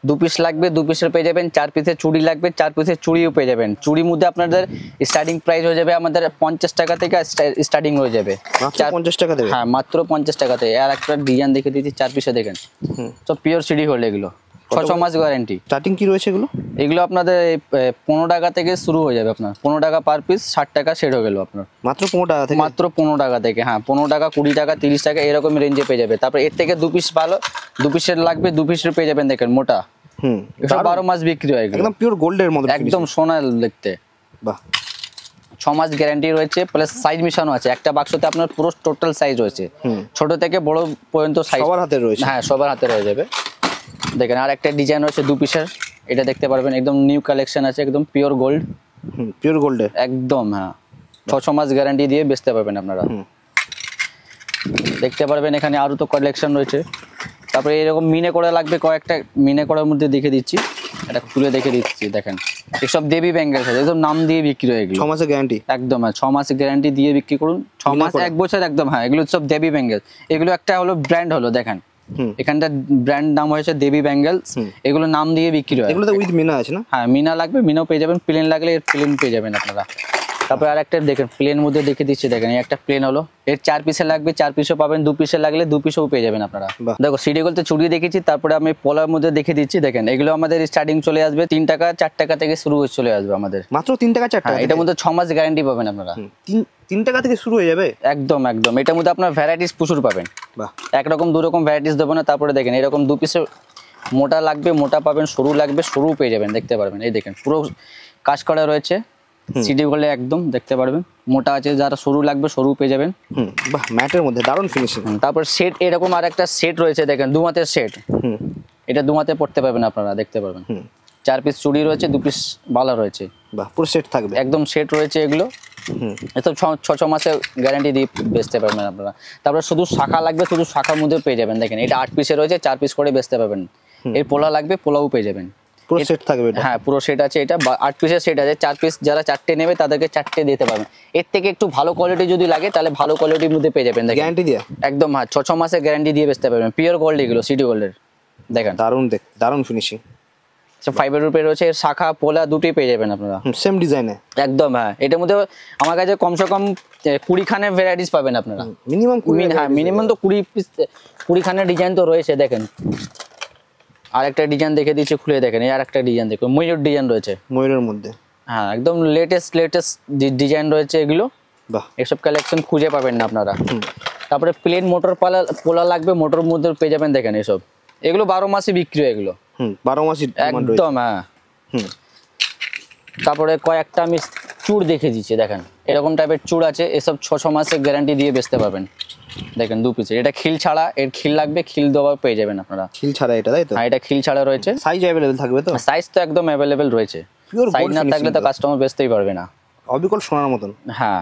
2 পিস লাগবে 2 পিসের পেয়ে যাবেন, 4 পিসের চুড়ি লাগবে 4 পিসের চুড়িও পেয়ে যাবেন। চুড়ির মধ্যে আপনাদের স্টার্টিং প্রাইস হয়ে যাবে আমাদের 50 টাকা থেকে স্টার্টিং হয়ে যাবে। মাত্র 50 টাকা দেবে? হ্যাঁ মাত্র 50 টাকাতে। আর একটা ডিজাইন দেখে দিচ্ছি 4 পিসে দেখেন, সব পিওর সিটি গোল্ড এগুলো, 600 মাস গ্যারান্টি। স্টার্টিং কি রয়েছে এগুলো? এগুলো আপনাদের 15 টাকা থেকে শুরু হয়ে যাবে আপনার, 15 টাকা পার পিস, 60 টাকা সেট হয়ে গেল আপনার। মাত্র 15 টাকা থেকে? মাত্র 15 টাকা থেকে। হ্যাঁ 15 টাকা, 20 টাকা, 30 টাকা এরকম রেঞ্জে পেয়ে যাবে। তারপর এর থেকে 2 পিস ভালো, 2 পিসের লাগবে 2 পিসের পেয়ে যাবেন দেখেন মোটা। এসব 12 মাস বিক্রি হয়, একদম পিওর গোল্ডের মতো, একদম সোনা দেখতে। বাহ। 6 মাস গ্যারান্টি রয়েছে, প্লাস সাইজ মিশানো আছে। একটা বাক্সতে আপনার পুরো টোটাল সাইজ রয়েছে, ছোট থেকে বড় পর্যন্ত সাইজ সবার হাতে রয়েছে। হ্যাঁ সবার হাতে রয়ে যাবে। দেখেন আর একটা ডিজাইন রয়েছে 2 পিসের, এটা দেখতে পারবেন, একদম নিউ কালেকশন আছে, একদম পিওর গোল্ড। পিওর গোল্ডের একদম। হ্যাঁ 600 মাস গ্যারান্টি দিয়ে বেচতে পারবেন আপনারা। দেখতে পারবেন এখানে আরো তো কালেকশন রয়েছে। তারপরে এরকম মিনে করা লাগবে কয়েকটা, মিনে করার মধ্যে দেখে দিচ্ছি, এটা তুলে দেখে দিচ্ছি। দেখেন এসব দেবী ব্যাঙ্গেল আছে, একদম নাম দিয়ে বিক্রি হয় এগুলো। 6 মাসের গ্যারান্টি? একদম। 6 মাসের গ্যারান্টি দিয়ে বিক্রি করুন, 6 মাস 1 বছর একদম। হ্যাঁ এগুলো সব দেবী ব্যাঙ্গেল। এগুলো একটা হলো ব্র্যান্ড হলো, দেখেন এখানটা ব্র্যান্ড নাম হয়েছে দেবী ব্যাঙ্গেলস। এগুলো নাম দিয়ে বিক্রি হয়। এগুলো তো উইথ মিনা আছে না? হ্যাঁ মিনা লাগবে, মিনাও পেয়ে যাবেন। প্লেন লাগলে এর প্লেন পেয়ে যাবেন আপনারা। তারপরে আরেকটা দেখেন প্লেন মধ্যে দেখে দিচ্ছি, দেখেন এই একটা প্লেন হলো, এর 4 পিসে লাগবে 4 পিসও পাবেন, 2 পিসে লাগলে 2 পিসও পেয়ে যাবেন আপনারা। দেখো সিডি গোল্ডতে চুড়ি দেখেছি, তারপরে আমি পোলার মধ্যে দেখে দিচ্ছি। দেখেন এগুলো আমাদের স্টার্টিং চলে আসবে 3 টাকা 4 টাকা থেকে শুরু হয়ে চলে আসবে আমাদের। মাত্র 3 টাকা 4 টাকা? এটার মধ্যে 6 মাস গ্যারান্টি পাবেন আপনারা। 3 টাকা থেকে শুরু হয়ে যাবে? একদম একদম। এটার মধ্যে আপনার ভ্যারাইটিস প্রচুর পাবেন। বাহ। একরকম 2 রকম ভ্যারাইটিস দেবো না। তারপরে দেখেন এরকম 2 পিসের মোটা লাগবে মোটা পাবেন, সরু লাগবে সরু পেয়ে যাবেন, দেখতে পারবেন। এই দেখেন পুরো কাজ করা রয়েছে সিডি গোল্ডে, একদম দেখতে পারবেন। মোটা আছে, যারা সরু লাগবে সরু পেয়ে যাবেন। বাহ, ম্যাটের মধ্যে দারুণ ফিনিশিং। তারপর সেট এরকম আর একটা সেট রয়েছে, দেখেন 2 হাতের সেট। এটা 2 হাতে পড়তে পারবেন আপনারা, দেখতে পারবেন। 4 পিস চুড়ি রয়েছে, 2 পিস বালা রয়েছে। বাহ, পুরো সেট থাকবে? একদম সেট রয়েছে এগুলো। এসব 6 মাসের গ্যারান্টি দিয়ে বেচতে পারবেন আপনারা। তারপরে শুধু শাখা লাগবে, শুধু শাখার মধ্যে পেয়ে যাবেন। দেখেন এটা 8 পিসে রয়েছে, 4 পিস করে বেচতে পারবেন। এর পোলা লাগবে, পোলাও পেয়ে যাবেন। পুরো সেট থাকবে এটা? হ্যাঁ পুরো সেট আছে। এটা 8 পিসের সেট আছে, 4 পিস যারা 4টে নেবে তাদেরকে 4টে দিতে পারবেন। এর থেকে একটু ভালো কোয়ালিটি যদি লাগে তাহলে ভালো কোয়ালিটির মধ্যে পেয়ে যাবেন। গ্যারান্টি দিয়ে? একদম। হ্যাঁ 6 মাসের গ্যারান্টি দিয়ে বেচতে পারবেন। পিওর গোল্ড এগুলো, সিটি গোল্ডের। দেখেন দারুণ দারুণ ফিনিশিং। ফাইবার রুপে রয়েছে, শাখা পোলা দুটোই পেয়ে যাবেন আপনারা সেম ডিজাইনে। একদম। হ্যাঁ এটার মধ্যে আমার কাছে কমসে কম 20 খানের ভ্যারাইটিস পাবেন আপনারা। মিনিমাম 20? হ্যাঁ মিনিমাম তো 20 খানের ডিজাইন তো রয়েছে। দেখেন আরেকটা ডিজাইন দেখে দিচ্ছি, খুলে দেখেন। এই আরেকটা ডিজাইন দেখুন, ময়ূর ডিজাইন রয়েছে। ময়ূরের মধ্যে? হ্যাঁ একদম লেটেস্ট ডিজাইন রয়েছে এগুলো। বাহ, এসব কালেকশন খুঁজে পাবেন না আপনারা। তারপরে প্লেন মোটর পোলা লাগবে, মোটর মধ্যে পেয়ে যাবেন। দেখেন এসব, এগুলো 12 মাসই বিক্রি হয় এগুলো। 12 মাসই একদম। হ্যাঁ তারপরে কয়েকটা আমি চুড় দেখে দিচ্ছি, দেখেন এরকম টাইপের চুড় আছে। এসব 6 মাসের গ্যারান্টি দিয়ে বেচতে পারবেন। দেখেন 2 পিসের, এটা খিল ছাড়া, এর খিল লাগবে, খিল দেওয়া পেয়ে যাবেন আপনারা। খিল ছাড়া এটা, তাই তো? হ্যাঁ এটা খিল ছাড়া রয়েছে। সাইজ अवेलेबल থাকবে তো? সাইজ তো একদম अवेलेबल রয়েছে। সাইজ না থাকলে তো কাস্টমার বেচতেই পারবে না। অবিকল সোনার মতন। হ্যাঁ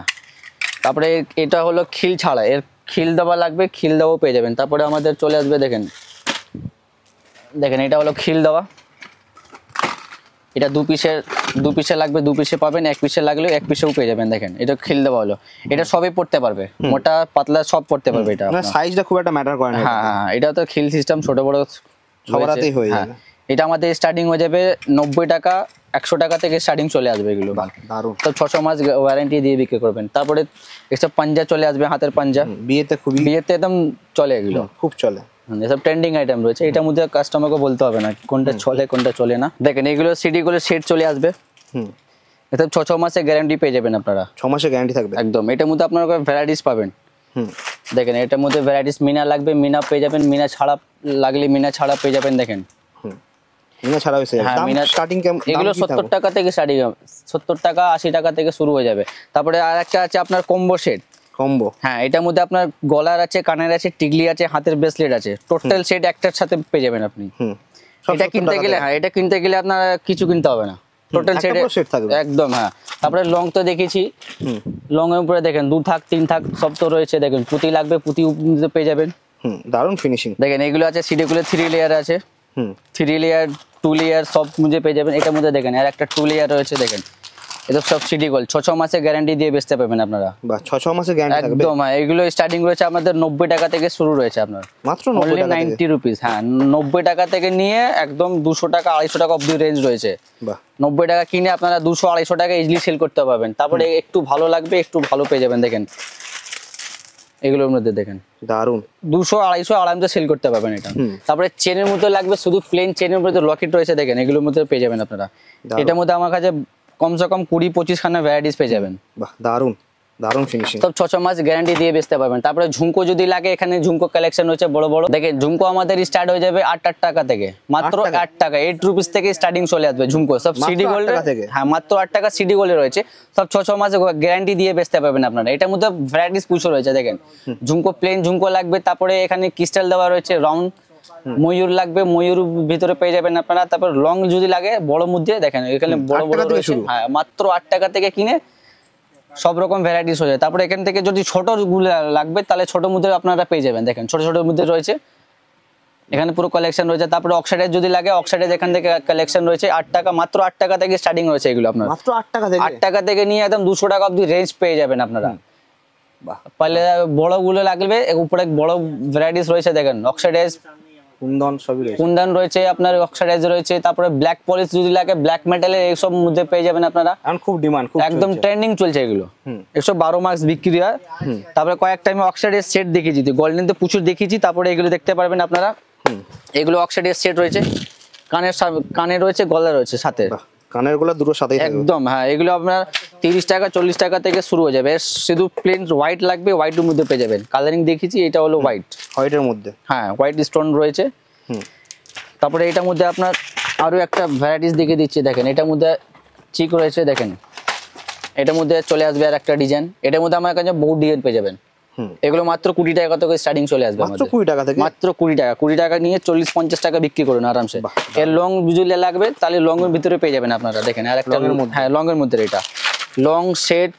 তারপরে এটা হলো খিল ছাড়া, এর খিল দেওয়া লাগবে, খিল দেওয়াও পেয়ে যাবেন। তারপরে আমাদের চলে আসবে, দেখেন দেখেন এটা হলো খিল দেওয়া। এটা 2 পিসের লাগবে, 2 পিসে পাবেন। 1 পিসের লাগলে 1 পিসেও পেয়ে যাবেন। দেখেন এটা খিল দেওয়া হলো, এটা সবই পড়তে পারবে, মোটা পাতলা সব পড়তে পারবে। এটা মানে সাইজটা খুব একটা ম্যাটার করে না। হ্যাঁ হ্যাঁ এটা তো খিল সিস্টেম, ছোট বড় সবার হাতেই হয়ে যাবে। এটা আমাদের স্টার্টিং হয়ে যাবে 90 টাকা 100 টাকা থেকে স্টার্টিং চলে আসবে এগুলো। দারুণ। তো 600 মাস ওয়ারেন্টি দিয়ে বিক্রি করবেন। তারপরে এসব পাঞ্জা চলে আসবে, হাতের পাঞ্জা। বিয়েতে একদম চলে এগুলো, খুব চলে। এসব ট্রেন্ডিং আইটেম রয়েছে। এটার মধ্যে কাস্টমারকে বলতে হবে না কোনটা চলে কোনটা চলে না। দেখেন এগুলো সিডি গুলো সেট চলে আসবে। এসব 6 মাসের গ্যারান্টি পেয়ে যাবেন আপনারা। 6 মাসের গ্যারান্টি থাকবে একদম। এটার মধ্যে আপনারা ভ্যারাইটিস পাবেন। দেখেন এটার মধ্যে ভ্যারাইটিস মিনা লাগবে, মিনা পেয়ে যাবেন। মিনা ছাড়া লাগলে মিনা ছাড়া পেয়ে যাবেন। দেখেন মিনা ছাড়া হয়েছে। দাম স্টার্টিং কেমন? এগুলো 70 টাকা থেকে স্টার্টিং, 70 টাকা 80 টাকা থেকে শুরু হয়ে যাবে। তারপরে আর একটা আছে আপনার কম্বো সেট। কম্বো? হ্যাঁ এটার মধ্যে আপনার গলার আছে, কানের আছে, টিকলি আছে, হাতের ব্রেসলেট আছে। টোটাল সেট একটার সাথে পেয়ে যাবেন আপনি। এটা কিনতে গেলে এটা কিনতে গেলে আপনার কিছু কিনতে হবে না, টোটাল সেট থাকবে একদম। হ্যাঁ তারপরে লং তো দেখেছি, লং এর উপরে দেখেন 2 থাক 3 থাক সব তো রয়েছে। দেখেন পুঁতি লাগবে, পুঁতি পেয়ে যাবেন। দারুণ ফিনিশিং। দেখেন এগুলো আছে সিডি গুলো 3 লেয়ার আছে, 3 লেয়ার 2 লেয়ার সব মুঝে পেয়ে যাবেন। এটার মধ্যে দেখেন আর একটা 2 লেয়ার রয়েছে। দেখেন এটা সব সিটি গোল্ড 6 মাসের গ্যারান্টি দিয়ে বেচতে পারবেন আপনারা। বাহ, 6 মাসের গ্যারান্টি থাকবে একদম। হ্যাঁ, এগুলো স্টার্টিং রয়েছে আমাদের 90 টাকা থেকে শুরু রয়েছে আপনার, মাত্র 90 টাকা থেকে। 90 রুপিস। হ্যাঁ, 90 টাকা থেকে নিয়ে একদম 200 টাকা 250 টাকা অবধি রেঞ্জ রয়েছে। বাহ, 90 টাকা কিনে আপনারা 200 250 টাকা ইজিলি সেল করতে পারবেন। তারপরে একটু ভালো লাগবে, একটু ভালো পেয়ে যাবেন। দেখেন এগুলোর মধ্যে দেখেন দারুন, 200 250 আরামসে সেল করতে পারবেন এটা। তারপরে চেনের মধ্যে লাগবে, শুধু প্লেন চেনের মধ্যে লকেট রয়েছে দেখেন, এগুলোর মধ্যে পেয়ে যাবেন আপনারা। এটার মধ্যে আমার কাছে কমসে কম 20-25 খানা ভ্যারাইটিস পেয়ে যাবেন। বাহ, দারুন দারুন ফিনিশিং। সব 6 মাস গ্যারান্টি দিয়ে বেচতে পারবেন। তারপরে ঝুমকো যদি লাগে, এখানে ঝুমকো কালেকশন রয়েছে বড় বড়। দেখেন ঝুমকো আমাদের স্টার্ট হয়ে যাবে 8 টাকা থেকে, মাত্র 8 টাকা 8 রুপিস থেকে স্টার্টিং চলে আসবে ঝুমকো। সব সিডি গোল্ড। হ্যাঁ, মাত্র 8 টাকা সিডি গোল্ডে রয়েছে। সব 6 মাস গ্যারান্টি দিয়ে বেচতে পারবেন আপনারা। এটার মধ্যে ভ্যারাইটিস প্রচুর রয়েছে দেখেন। ঝুমকো প্লেন ঝুমকো লাগবে, তারপরে এখানে ক্রিস্টাল দেওয়া রয়েছে, রাউন্ড ময়ূর লাগবে, ময়ূর ভিতরে পেয়ে যাবেন আপনারা। তারপর লং যদি লাগে বড় মধ্যে দেখেন এখানে বড় বড় রয়েছে। হ্যাঁ, মাত্র 8 টাকা থেকে কিনে সব রকম ভ্যারাইটিস হয়ে যায়। তারপরে এখান থেকে যদি ছোট গুলো লাগবে তাহলে ছোট মধ্যে আপনারা পেয়ে যাবেন। দেখেন ছোট ছোট মধ্যে রয়েছে, এখানে পুরো কালেকশন রয়েছে। তারপরে অক্সাইডের যদি লাগে, অক্সাইডের এখান থেকে কালেকশন রয়েছে 8 টাকা, মাত্র 8 টাকা থেকে স্টার্টিং রয়েছে এগুলো আপনার। মাত্র 8 টাকা থেকে 8 টাকা থেকে নিয়ে একদম 200 টাকা অবধি রেঞ্জ পেয়ে যাবেন আপনারা। বাহ, তাহলে বড় গুলো লাগবে, উপরে বড় ভ্যারাইটিস রয়েছে দেখেন, অক্সাইডাইজ কুন্দন সবই রয়েছে। কুন্দন রয়েছে আপনার, অক্সাইডাইজ রয়েছে। তারপরে ব্ল্যাক পলিশ যদি লাগে, ব্ল্যাক মেটালের এইসব মধ্যে পেয়ে যাবেন আপনারা। এখন খুব ডিমান্ড, খুব একদম ট্রেন্ডিং চলছে এগুলো। 112 মার্কস বিক্রি হয়। তারপরে কয়েকটা আমি অক্সাইডের সেট দেখিয়েছি, গোল্ডেন তো প্রচুর দেখিয়েছি। তারপরে এগুলো দেখতে পারবেন আপনারা, এগুলো অক্সাইডের সেট রয়েছে, কানে রয়েছে, গলা রয়েছে সাথে। কানের গুলো দুটো সাথেই থাকবে একদম। হ্যাঁ, এগুলো আপনার 30 টাকা 40 টাকা থেকে শুরু হয়ে যাবে। শুধু প্লেন হোয়াইট লাগবে, হোয়াইটের মধ্যে পেয়ে যাবেন। কালারিং দেখিয়েছি, এটা হলো হোয়াইট, হোয়াইটের মধ্যে। হ্যাঁ, হোয়াইট স্টোন রয়েছে। তারপরে এটার মধ্যে আপনার আরো একটা ভ্যারাইটিস দেখিয়ে দিচ্ছি দেখেন, এটার মধ্যে চিক রয়েছে দেখেন। এটার মধ্যে চলে আসবে আর একটা ডিজাইন, এটার মধ্যে আমার কাছে বহু ডিজাইন পেয়ে যাবেন। এগুলো মাত্র 20 টাকা থেকে স্টার্টিং চলে আসবে মাত্র 20 টাকা থেকে, মাত্র 20 টাকা নিয়ে 40-50 টাকা বিক্রি করুন আরামসে। এর লং বিজুলি লাগবে তাহলে লং এর ভিতরে পেয়ে যাবেন আপনারা। দেখেন আর একটা, হ্যাঁ লং এর মধ্যে, এটা লং সেট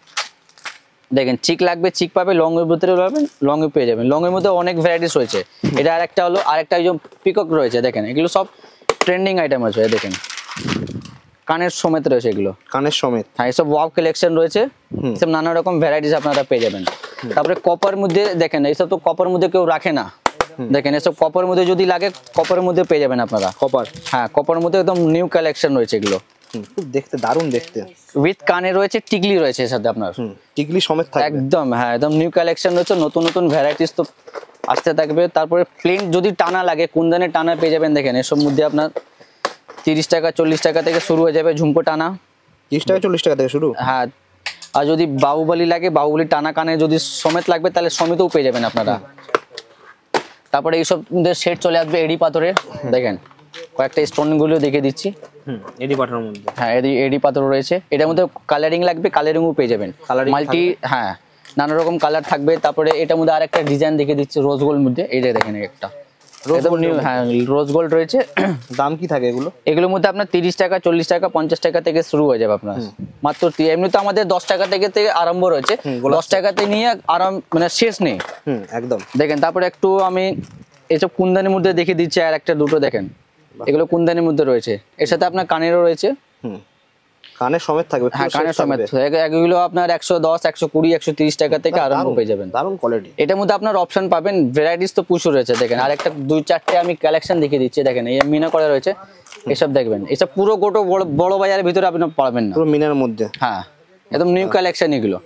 দেখেন। চিক লাগবে, চিক পাবে, লং এর ভিতরে পাবেন, লং এ পেয়ে যাবেন। লং এর মধ্যে অনেক ভ্যারাইটিস রয়েছে। এটা আরেকটা হলো, আরেকটা এই যে পিকক রয়েছে দেখেন, এগুলো সব ট্রেন্ডিং আইটেম আছে দেখেন, কানের সমেত রয়েছে এগুলো, কানের সমেত। হ্যাঁ, এসব ওয়াও কালেকশন রয়েছে, এসব নানা রকম ভ্যারাইটিস আপনারা পেয়ে যাবেন। তারপরে কপার মধ্যে দেখেন, এইসব তো কপার মধ্যে কেউ রাখে না। দেখেন এসব কপার মধ্যে যদি লাগে, কপারের মধ্যে পেয়ে যাবেন আপনারা। কপার, হ্যাঁ, কপার মধ্যে একদম নিউ কালেকশন রয়েছে এগুলো। খুব দেখতে দারুণ দেখতে। উইথ কানে রয়েছে, টিকলি রয়েছে এর সাথে আপনার, টিকলি সমেত থাকবে একদম। হ্যাঁ, একদম নিউ কালেকশন রয়েছে, নতুন নতুন ভ্যারাইটিস তো আসতে থাকবে। তারপরে প্লেন যদি টানা লাগে, কুন্দনের টানা পেয়ে যাবেন। দেখেন এসব মধ্যে আপনার 30 টাকা 40 টাকা থেকে শুরু হয়ে যাবে ঝুমকো টানা। 30 টাকা 40 টাকা থেকে শুরু। হ্যাঁ, আর যদি বাহুবলী লাগে, বাহুবলী টানা কানে যদি সমেত লাগবে তাহলে সমেতও পেয়ে যাবেন আপনারা। তারপরে এইসব সেট চলে আসবে এডি পাথরের। দেখেন কয়েকটা স্টোন গুলো দেখে দিচ্ছি। এডি পাথরের মধ্যে, হ্যাঁ, এডি পাথর রয়েছে। এটার মধ্যে কালারিং লাগবে, কালারিংও পেয়ে যাবেন। মাল্টি, হ্যাঁ, নানা রকম কালার থাকবে। তারপরে এটার মধ্যে আরেকটা ডিজাইন দেখে দিচ্ছি রোজ গোল্ড মধ্যে, এইটা দেখেন একটা একদম নিউ। হ্যাঁ, রোজ গোল্ড রয়েছে। দাম কি থাকে এগুলো? এগুলোর মধ্যে আপনার 30 টাকা 40 টাকা 50 টাকা থেকে শুরু হয়ে যাবে আপনার। মাত্র এমনি তো আমাদের 10 টাকা থেকে আরম্ভ রয়েছে, 10 টাকাতে নিয়ে আরাম মানে শেষ নেই। একদম। দেখেন তারপরে একটু আমি এসব কুন্দানির মধ্যে দেখে দিচ্ছি, আর একটা দুটো দেখেন, এগুলো কুন্দানির মধ্যে রয়েছে। এর সাথে আপনার কানেরও রয়েছে, কানের সমেত থাকবে। হ্যাঁ, কানের সমেত। এগুলো আপনার 110 120 130 টাকা থেকে আরম্ভ পেয়ে যাবেন। দারুণ কোয়ালিটি। এটার মধ্যে আপনার অপশন পাবেন, ভ্যারাইটিস তো প্রচুর রয়েছে। দেখেন আর একটা 2-4টে আমি কালেকশন দেখিয়ে দিচ্ছি। দেখেন এই মিনা করা রয়েছে, এসব দেখবেন। এসব পুরো গোটো বড় বাজারের ভিতরে আপনি পাবেন না, পুরো মিনার মধ্যে। হ্যাঁ, একদম নিউ কালেকশন এগুলো।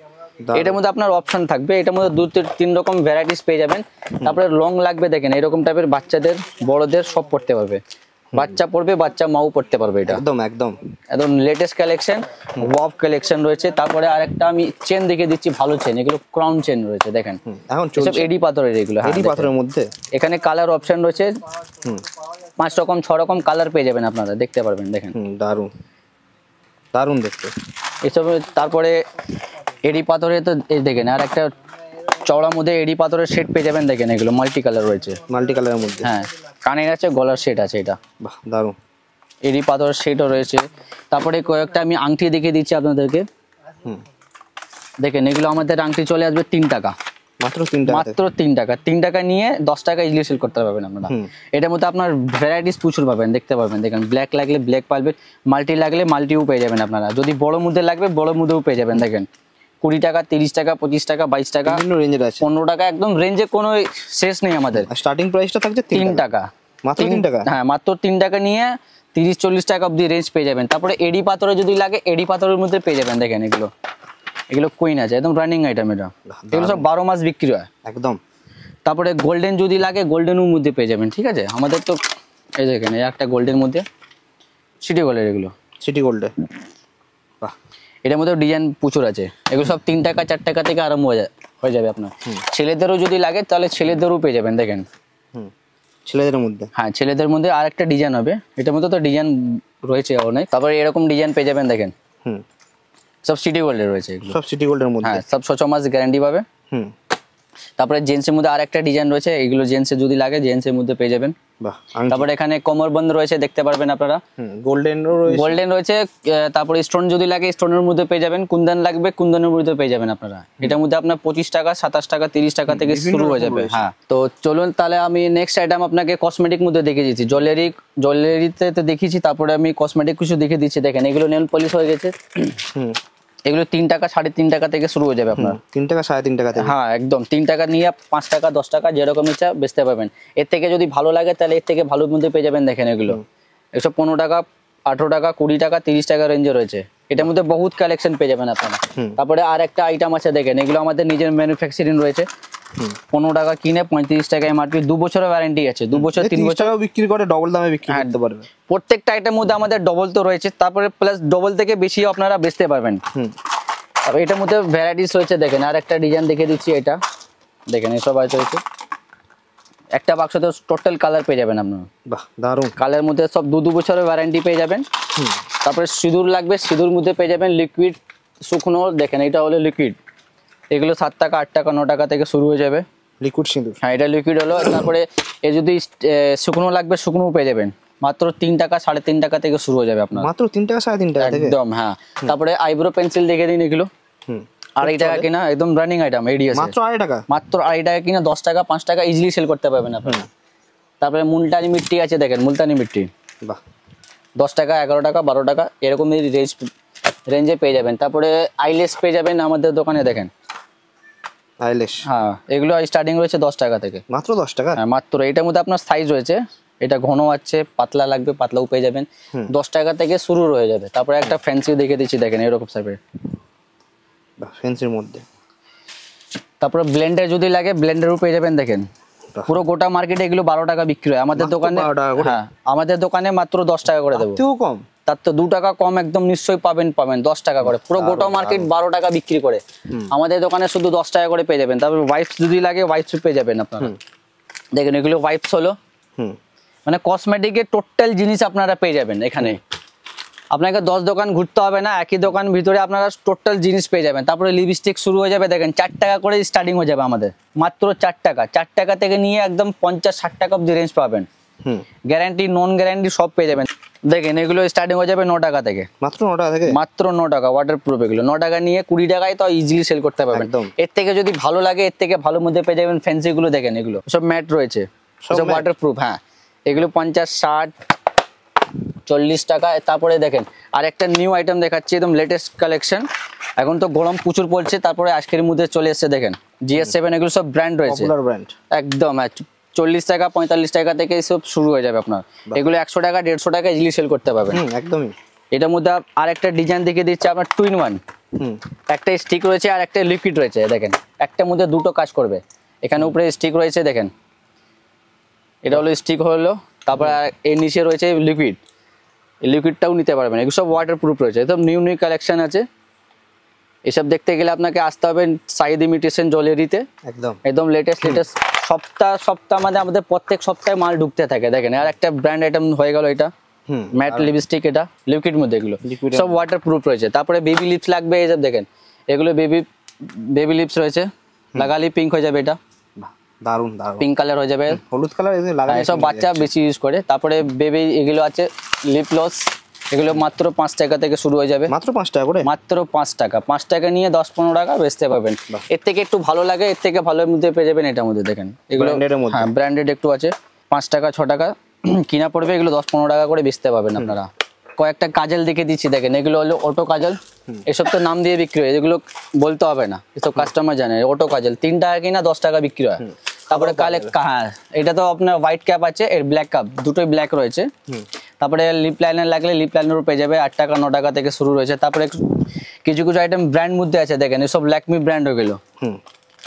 এটার মধ্যে আপনার অপশন থাকবে, এটার মধ্যে 2-3 রকম ভ্যারাইটিস পেয়ে যাবেন। তারপরে লং লাগবে দেখেন, এরকম টাইপের বাচ্চাদের বড়দের সব পড়তে পারবে। বাচ্চা পড়বে, বাচ্চা মাও পড়তে পারবে। এটা একদম একদম একদম লেটেস্ট কালেকশন, ওয়াভ কালেকশন রয়েছে। তারপরে আরেকটা আমি চেন দেখে দিচ্ছি, ভালো চেন, এগুলো ক্রাউন চেন রয়েছে দেখেন। এখন সব এডি পাথরের এগুলো। এডি পাথরের মধ্যে এখানে কালার অপশন রয়েছে 5 রকম 6 রকম কালার পেয়ে যাবেন আপনারা, দেখতে পারবেন। দেখেন দারুণ দারুণ দেখতে এসব। তারপরে এডি পাথরে তো দেখেন আর একটা চওড়া মধ্যে এডি পাথরের সেট পেয়ে যাবেন। দেখেন এগুলো মাল্টি কালার রয়েছে, মাল্টি কালারের মধ্যে। হ্যাঁ, কানের আছে, গলার সেট আছে। এটা বাহ, দারুণ। এডি পাথরের সেটও রয়েছে। তারপরে কয়েকটা আমি আংটি দেখিয়ে দিচ্ছি আপনাদেরকে। দেখেন এগুলো আমাদের আংটি চলে আসবে 3 টাকা, মাত্র 3 টাকা মাত্র 3 টাকা। 3 টাকা নিয়ে 10 টাকা ইজিলি সেল করতে পারবেন আপনারা। এটার মধ্যে আপনার ভ্যারাইটিস প্রচুর পাবেন, দেখতে পাবেন। দেখেন ব্ল্যাক লাগলে ব্ল্যাক পাবেন, মাল্টি লাগলে মাল্টিও পেয়ে যাবেন আপনারা। যদি বড় মধ্যে লাগবে বড় মধ্যেও পেয়ে যাবেন। দেখেন 20 টাকা, 30 টাকা, 25 টাকা, 22 টাকা, বিভিন্ন রেঞ্জের আছে। 15 টাকা, একদম রেঞ্জে কোনো শেষ নেই আমাদের। স্টার্টিং প্রাইসটা থাকছে 3 টাকা। মাত্র 3 টাকা। হ্যাঁ, মাত্র 3 টাকা নিয়ে 30-40 টাকা অব্দি রেঞ্জ পেয়ে যাবেন। তারপরে এডি পাথরে যদি লাগে এডি পাথরের মধ্যে পেয়ে যাবেন। দেখেন এগুলো কুইন আছে, একদম রানিং আইটেম। এগুলো সব 12 মাস বিক্রি হয় একদম। তারপরে গোল্ডেন যদি লাগে গোল্ডেনের মধ্যে পেয়ে যাবেন, ঠিক আছে। আমাদের তো এই দেখেন এই একটা গোল্ডের মধ্যে সিটি গোল্ডের, এগুলো সিটি গোল্ডে। বাহ, এটার মধ্যে ডিজাইন প্রচুর আছে। এগুলো সব 3 টাকা 4 টাকা থেকে আরম্ভ হয়ে যাবে আপনার। ছেলেদেরও যদি লাগে তাহলে ছেলেদেরও পেয়ে যাবেন। দেখেন ছেলেদের মধ্যে, হ্যাঁ ছেলেদের মধ্যে আর একটা ডিজাইন হবে। এটার মধ্যে তো ডিজাইন রয়েছে অনেক। তারপরে এরকম ডিজাইন পেয়ে যাবেন। দেখেন সব সিটি গোল্ডের রয়েছে এগুলো, সব সিটি গোল্ডের মধ্যে। হ্যাঁ, সব 6 মাস গ্যারান্টি পাবে। তারপরে জেন্টসের মধ্যে আরেকটা ডিজাইন রয়েছে, এগুলো জেন্টসের যদি লাগে জেন্টসের মধ্যে পেয়ে যাবেন। বাহ। তারপরে এখানে কোমরবন্ধ রয়েছে, দেখতে পারবেন আপনারা। গোল্ডেন রয়েছে। তারপরে স্টোন যদি লাগে স্টোনের মধ্যে পেয়ে যাবেন। কুন্দন লাগবে কুন্দনের মধ্যে পেয়ে যাবেন আপনারা। এটার মধ্যে আপনার 25 টাকা, 27 টাকা, 30 টাকা থেকে শুরু হয়ে যাবে। হ্যাঁ, তো চলুন তাহলে আমি নেক্সট আইটেম আপনাকে কসমেটিক মধ্যে দেখিয়ে দিচ্ছি। জুয়েলারিতে তো দেখিয়েছি, তারপরে আমি কসমেটিক কিছু দেখিয়ে দিচ্ছি। দেখেন এগুলো নেল পলিশ হয়ে গেছে। এগুলো 3 টাকা 3.5 টাকা থেকে শুরু হয়ে যাবে আপনার। 3 টাকা 3.5 টাকা থেকে। হ্যাঁ, একদম 3 টাকা নিয়ে 5 টাকা 10 টাকা যেরকম ইচ্ছা বেচতে পারবেন। এর থেকে যদি ভালো লাগে তাহলে এর থেকে ভালোর মধ্যে পেয়ে যাবেন। দেখেন এগুলো এসব 15 টাকা, 18 টাকা, 20 টাকা, 30 টাকা রেঞ্জে রয়েছে। এটার মধ্যে বহুত কালেকশন পেয়ে যাবেন আপনারা। তারপরে আর একটা আইটেম আছে, দেখেন এগুলো আমাদের নিজের ম্যানুফ্যাকচারিং রয়েছে। 15 টাকা কিনে 35 টাকা এমআরপি, 2 বছরের ওয়ারেন্টি আছে। 2 বছর 3 বছর বিক্রি করে ডবল দামে বিক্রি করতে পারবেন। প্রত্যেকটা আইটেমের মধ্যে আমাদের ডবল তো রয়েছে, তারপরে প্লাস ডবল থেকে বেশিও আপনারা বেচতে পারবেন। আর এটার মধ্যে ভ্যারাইটিস রয়েছে। দেখেন আর একটা ডিজাইন দেখিয়ে দিচ্ছি। এটা দেখেন এসব আছে রয়েছে। একটা বাক্সতে টোটাল কালার পেয়ে যাবেন আপনারা। বাহ, দারুণ। কালারের মধ্যে সব 2 বছরের ওয়ারেন্টি পেয়ে যাবেন। তারপরে সিঁদুর লাগবে, সিঁদুর মধ্যে পেয়ে যাবেন লিকুইড শুকনো। দেখেন এটা হলো লিকুইড, এগুলো 7 টাকা 8 টাকা 9 টাকা থেকে শুরু হয়ে যাবে। লিকুইড সিঁদুর, হ্যাঁ এটা লিকুইড হলো। তারপরে এ যদি শুকনো লাগবে শুকনো পেয়ে যাবেন। মাত্র 3 টাকা 3.5 টাকা থেকে শুরু হয়ে যাবে আপনার। মাত্র 3 টাকা 3.5 টাকা থেকে একদম। হ্যাঁ, তারপরে আইব্রো পেন্সিল দেখে দিন। এগুলো 2.5 টাকা কিনা, একদম রানিং আইটেম। এডিএস মাত্র 2.5 টাকা। মাত্র 2.5 টাকা কিনা 10 টাকা 5 টাকা ইজিলি সেল করতে পারবেন আপনারা। তারপরে মুলতানি মিট্টি আছে, দেখেন মুলতানি মিট্টি। বাহ, 10 টাকা 11 টাকা 12 টাকা এরকম রেঞ্জে পেয়ে যাবেন। তারপরে আইলেস পেয়ে যাবেন আমাদের দোকানে। দেখেন আইলেশ, হ্যাঁ এগুলো স্টার্টিং রয়েছে 10 টাকা থেকে। মাত্র 10 টাকা। হ্যাঁ মাত্র। এটার মধ্যে আপনার সাইজ রয়েছে, এটা ঘন আছে, পাতলা লাগবে পাতলাও পেয়ে যাবেন। 10 টাকা থেকে শুরু হয়ে যাবে। তারপরে একটা ফ্যান্সি দেখে দিচ্ছি। দেখেন এরকম সাইজের, বাহ, ফ্যান্সির মধ্যে। তারপরে ব্লেন্ডার যদি লাগে ব্লেন্ডারও পেয়ে যাবেন। দেখেন পুরো গোটা মার্কেটে এগুলো 12 টাকা বিক্রি হয়, আমাদের দোকানে হ্যাঁ আমাদের দোকানে মাত্র 10 টাকা করে দেবো। তেও কম, তার তো 2 টাকা কম একদম নিশ্চয়ই পাবেন 10 টাকা করে। পুরো গোটা মার্কেট 12 টাকা বিক্রি করে, আমাদের দোকানে শুধু 10 টাকা করে পেয়ে যাবেন। তারপর ওয়াইপস যদি লাগে ওয়াইপস পেয়ে যাবেন আপনারা। দেখেন এগুলো ওয়াইপস হলো, মানে কসমেটিকের টোটাল জিনিস আপনারা পেয়ে যাবেন এখানে। আপনাকে 10 দোকান ঘুরতে হবে না, একই দোকান ভিতরে আপনারা টোটাল জিনিস পেয়ে যাবেন। তারপরে লিপস্টিক শুরু হয়ে যাবে। দেখেন 4 টাকা করে স্টার্টিং হয়ে যাবে আমাদের, মাত্র 4 টাকা। 4 টাকা থেকে নিয়ে একদম 50-60 টাকা অব্দি রেঞ্জ পাবেন। গ্যারান্টি নন গ্যারান্টি সব পেয়ে যাবেন। দেখেন এগুলো স্টার্টিং হয়ে যাবে 9 টাকা থেকে। মাত্র 9 টাকা থেকে, মাত্র 9 টাকা ওয়াটার প্রুফ। এগুলো 9 টাকা নিয়ে 20 টাকায় তো ইজিলি সেল করতে পারবেন। এর থেকে যদি ভালো লাগে এর থেকে ভালো মধ্যে পেয়ে যাবেন ফ্যান্সি গুলো। দেখেন এগুলো সব ম্যাট রয়েছে, সব ওয়াটার প্রুফ। হ্যাঁ এগুলো 50-60-40 টাকা। তারপরে দেখেন আর একটা নিউ আইটেম দেখাচ্ছি, একদম লেটেস্ট কালেকশন। এখন তো গরম প্রচুর পড়ছে, তারপরে আজকের মধ্যে চলে এসেছে। দেখেন GS7 এগুলো সব ব্র্যান্ড রয়েছে, একদম 40 টাকা 45 টাকা থেকে সব শুরু হয়ে যাবে আপনার। এগুলো 100 টাকা 150 টাকা ইজিলি সেল করতে পারবেন একদমই। এটার মধ্যে আর একটা ডিজাইন দেখে দিচ্ছে আপনার 2-in-1। একটা স্টিক রয়েছে আর একটা লিকুইড রয়েছে। দেখেন একটার মধ্যে দুটো কাজ করবে। এখানে উপরে স্টিক রয়েছে, দেখেন এটা হলো স্টিক হলো। তারপর এর নিচে রয়েছে লিকুইড, লিকুইডটাও নিতে পারবেন। এগুলো সব ওয়াটার প্রুফ রয়েছে, একদম নিউ নিউ কালেকশন আছে। এসব দেখতে গেলে আপনাকে আসতে হবে সাইদ ইমিটেশন জুয়েলারিতে। একদম লেটেস্ট সপ্তাহ মানে আমাদের প্রত্যেক সপ্তাহে মাল ঢুকতে থাকে। দেখেন আর একটা ব্র্যান্ড আইটেম হয়ে গেল এটা ম্যাট লিপস্টিক, এটা লিকুইড মধ্যে। এগুলো সব ওয়াটার প্রুফ রয়েছে। তারপরে বেবি লিপস লাগবে, এইসব দেখেন এগুলো বেবি লিপস রয়েছে, লাগালি পিঙ্ক হয়ে যাবে। এটা দারুন দারুন পিঙ্ক কালার হয়ে যাবে, হলুদ কালার এগুলো লাগালে সব বাচ্চা বেশি ইউজ করে। তারপরে বেবি এগুলো আছে লিপ গ্লস, এগুলো মাত্র 5 টাকা থেকে শুরু হয়ে যাবে। মাত্র 5 টাকা করে? মাত্র 5 টাকা। 5 টাকা নিয়ে 10-15 টাকা বেচতে পারবেন। এর থেকে একটু ভালো লাগে, এর থেকে ভালোর মধ্যে পেয়ে যাবেন এটার মধ্যে দেখেন। এগুলো হ্যাঁ ব্র্যান্ডেড একটু আছে। 5 টাকা 6 টাকা কিনা পড়বে, এগুলো 10-15 টাকা করে বেচতে পারবেন আপনারা। কয়েকটা কাজল দেখে দিচ্ছি দেখেন, এগুলো হলো অটো কাজল। এসব তো নাম দিয়ে বিক্রি হয়, এগুলো বলতে হবে না, এসব কাস্টমার জানে। অটো কাজল 3 টাকা কিনা 10 টাকা বিক্রি হয়। তারপরে হ্যাঁ এটা তো আপনার হোয়াইট ক্যাপ আছে, এর ব্ল্যাক ক্যাপ, দুটোই ব্ল্যাক রয়েছে। তারপরে লিপ লাইনার লাগলে লিপ লাইনারও পেয়ে যাবে, 8 টাকা 9 টাকা থেকে শুরু রয়েছে। তারপরে কিছু কিছু আইটেম ব্র্যান্ড মধ্যে আছে দেখেন, এসব ল্যাকমি ব্র্যান্ড হয়ে গেল।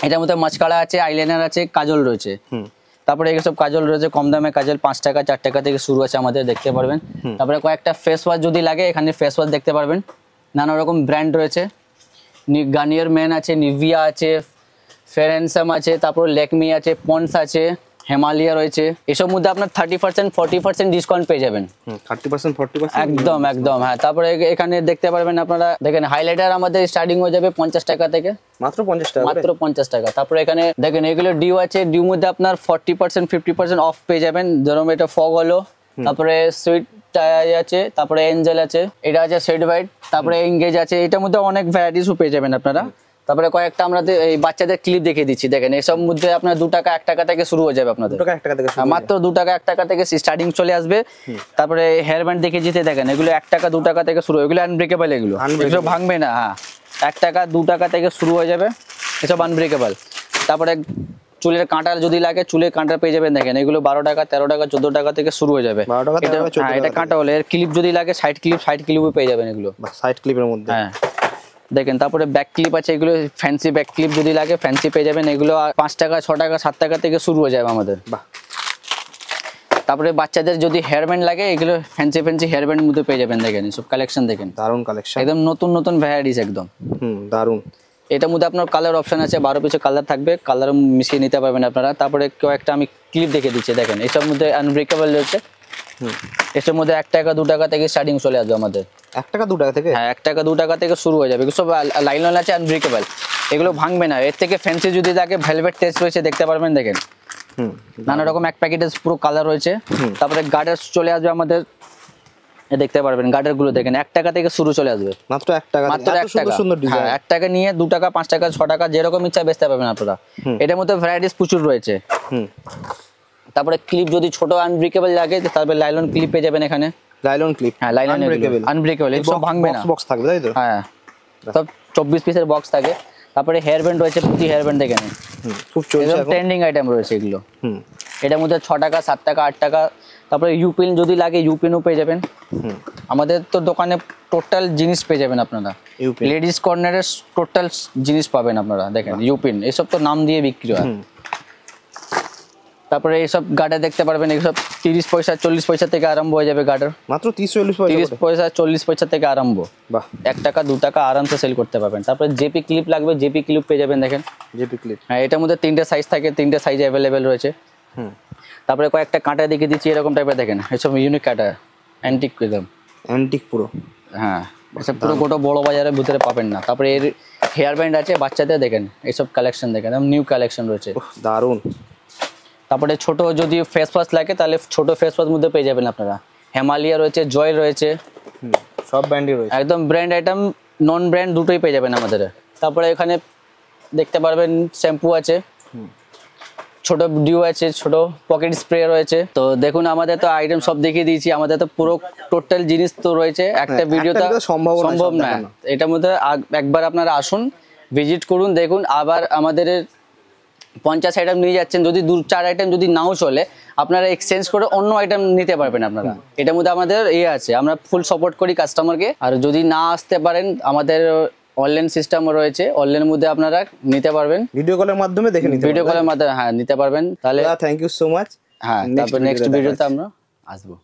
এটার মধ্যে মাস্কারা আছে, আইলাইনার আছে, কাজল রয়েছে। তারপরে এইসব কাজল রয়েছে কম দামে কাজল, 5 টাকা 4 টাকা থেকে শুরু আছে আমাদের, দেখতে পারবেন। তারপরে কয়েকটা ফেস ওয়াশ যদি লাগে এখানে ফেস ওয়াশ দেখতে পারবেন, নানা রকম ব্র্যান্ড রয়েছে। গার্নিয়ার মেন আছে, নিভিয়া আছে, ফেয়ার হ্যান্ডসাম আছে, তারপর ল্যাকমি আছে, পন্স আছে, হিমালয়া রয়েছে। এসব মধ্যে আপনার 30% 40% ডিসকাউন্ট পেয়ে যাবেন। 30% 40% একদম একদম হ্যাঁ। তারপরে এখানে দেখতে পারবেন আপনারা, দেখেন হাইলাইটার আমাদের স্টার্টিং হয়ে যাবে 50 টাকা থেকে। মাত্র 50 টাকা? মাত্র 50 টাকা। তারপরে এখানে দেখেন এগুলো ডিউ আছে, ডিউ মধ্যে আপনার 40% 50% অফ পেয়ে যাবেন। যেরকম এটা ফগ হলো, তারপরে সুইট আছে, তারপরে এঞ্জেল আছে, এটা আছে সেড হোয়াইট, তারপরে এঙ্গেজ আছে। এটার মধ্যে অনেক ভ্যারাইটিসও পেয়ে যাবেন আপনারা। তারপরে কয়েকটা আমরা এই বাচ্চাদের ক্লিপ দেখিয়ে দিচ্ছি দেখেন, এসব মধ্যে আপনার 2 টাকা 1 টাকা থেকে শুরু হয়ে যাবে আপনাদের। 2 টাকা 1 টাকা থেকে মাত্র 2 টাকা 1 টাকা থেকে স্টার্টিং চলে আসবে। তারপরে হেয়ার ব্যান্ড দেখে যেতে দেখেন, এগুলো 1 টাকা 2 টাকা থেকে শুরু, এগুলো আনব্রেকেবল, এগুলো ভাঙবে না। হ্যাঁ 1 টাকা 2 টাকা থেকে শুরু হয়ে যাবে, এসব আনব্রেকেবল। তারপরে চুলের কাঁটার যদি লাগে, চুলের কাঁটা পেয়ে যাবেন দেখেন, এগুলো 12 টাকা 13 টাকা 14 টাকা থেকে শুরু হয়ে যাবে। এটা কাঁটা হলে, এর ক্লিপ যদি লাগে সাইড ক্লিপও পেয়ে যাবেন এগুলো, সাইড ক্লিপের মধ্যে। হ্যাঁ দেখেন। তারপরে ব্যাক ক্লিপ আছে, এগুলো ফ্যান্সি ব্যাক ক্লিপ যদি লাগে ফ্যান্সি পেয়ে যাবেন। এগুলো 5 টাকা 6 টাকা 7 টাকা থেকে শুরু হয়ে যাবে আমাদের। তারপরে বাচ্চাদের যদি হেয়ার ব্যান্ড লাগে, এগুলো ফ্যান্সি হেয়ার ব্যান্ড মধ্যে পেয়ে যাবেন দেখেন, সব কালেকশন দেখেন, দারুন কালেকশন, একদম নতুন নতুন ভ্যারাইটিস একদম দারুন। এটার মধ্যে আপনার কালার অপশন আছে, 12 পিসের কালার থাকবে, কালার মিশিয়ে নিতে পারবেন আপনারা। তারপরে কয়েকটা আমি ক্লিপ দেখে দিচ্ছি দেখেন, এসব মধ্যে আনব্রেকেবল রয়েছে। এসব মধ্যে 1 টাকা 2 টাকা থেকে স্টার্টিং চলে আসবে আমাদের। 1 টাকা 2 টাকা থেকে? হ্যাঁ 1 টাকা 2 টাকা থেকে শুরু হয়ে যাবে। এগুলো সব লাইলন আছে, আনব্রেকেবল, এগুলো ভাঙবে না। এর থেকে ফ্যান্সি যদি থাকে ভেলভেট টেস্ট রয়েছে, দেখতে পারবেন দেখেন, নানা রকম এক প্যাকেটে পুরো কালার রয়েছে। তারপরে গার্ডার চলে আসবে আমাদের, দেখতে পারবেন গার্ডার গুলো দেখেন 1 টাকা থেকে শুরু চলে আসবে। মাত্র 1 টাকা? মাত্র 1 টাকা। হ্যাঁ 1 টাকা নিয়ে 2 টাকা 5 টাকা 6 টাকা যেরকম ইচ্ছা বেচতে পারবেন আপনারা। এটার মধ্যে ভ্যারাইটিস প্রচুর রয়েছে। তারপরে ক্লিপ যদি ছোট আনব্রেকেবল লাগে, তারপরে লাইলন ক্লিপ পেয়ে যাবেন এখানে। Nylon clip? হ্যাঁ লাইলন আনব্রেকেবল, এসব ভাঙবে না, বক্স থাকবে তাই তো? হ্যাঁ সব 24 পিসের বক্স থাকে। তারপরে হেয়ার ব্যান্ড রয়েছে, প্রতি হেয়ার ব্যান্ড দেখেন খুব চলছে, ট্রেন্ডিং আইটেম রয়েছে এগুলো। এটার মধ্যে 6 টাকা 7 টাকা 8 টাকা। তারপরে ইউপিন যদি লাগে ইউপিনও পেয়ে যাবেন। আমাদের তো দোকানে টোটাল জিনিস পেয়ে যাবেন আপনারা, লেডিস কর্নারের টোটাল জিনিস পাবেন আপনারা দেখেন। ইউপিন এসব তো নাম দিয়ে বিক্রি হয়। তারপরে এইসব গার্ডার দেখতে পারবেন, এইসব 30 পয়সা 40 পয়সা থেকে আরম্ভ হয়ে যাবে গার্ডার। মাত্র 30 পয়সা 40 পয়সা থেকে আরম্ভ। 1 টাকা 2 টাকা আরামসে সেল করতে পারবেন। তারপরে জেপি ক্লিপ লাগবে, জেপি ক্লিপ পেয়ে যাবেন দেখেন। জেপি ক্লিপ, হ্যাঁ এটার মধ্যে 3টে সাইজ থাকে, 3টে সাইজ অ্যাভেলেবেল রয়েছে। তারপরে কয়েকটা কাঁটা দেখে দিচ্ছি, এরকম টাইপের দেখেন, এসব ইউনিক কাঁটা, অ্যান্টিক একদম, অ্যান্টিক পুরো। হ্যাঁ এসব পুরো গোটা বড় বাজারের ভিতরে পাবেন না। তারপরে এর হেয়ার ব্যান্ড আছে বাচ্চাদের দেখেন, এইসব কালেকশন দেখেন, নিউ কালেকশন রয়েছে, দারুন। তারপরে ছোট যদি ফেস ওয়াশ লাগে তাহলে ছোট ফেস ওয়াশ মধ্যে পেয়ে যাবেন আপনারা। হিমালয়া রয়েছে, জয় রয়েছে, সব ব্র্যান্ডই রয়েছে, একদম ব্র্যান্ড আইটেম নন ব্র্যান্ড দুটোই পেয়ে যাবেন আমাদের। তারপরে এখানে দেখতে পারবেন শ্যাম্পু আছে, ছোট ডিউ আছে, ছোট পকেট স্প্রে রয়েছে। তো দেখুন আমাদের তো আইটেম সব দেখিয়ে দিয়েছি, আমাদের তো পুরো টোটাল জিনিস তো রয়েছে, একটা ভিডিওতে সম্ভব না। এটার মধ্যে একবার আপনারা আসুন, ভিজিট করুন, দেখুন। আবার আমাদের 50 আইটেম নিয়ে যাচ্ছেন, যদি 2-4 আইটেম যদি নাও চলে আপনারা এক্সচেঞ্জ করে অন্য আইটেম নিতে পারবেন আপনারা। এটার মধ্যে আমাদের আছে, আমরা ফুল সাপোর্ট করি কাস্টমারকে। আর যদি না আসতে পারেন আমাদের অনলাইন সিস্টেম রয়েছে, অনলাইনের মধ্যে আপনারা নিতে পারবেন, ভিডিও কলের মাধ্যমে দেখে নিতে, ভিডিও কলের মাধ্যমে হ্যাঁ নিতে পারবেন। তাহলে থ্যাংক ইউ সো মাচ। হ্যাঁ তারপর নেক্সট ভিডিওতে আমরা আসবো।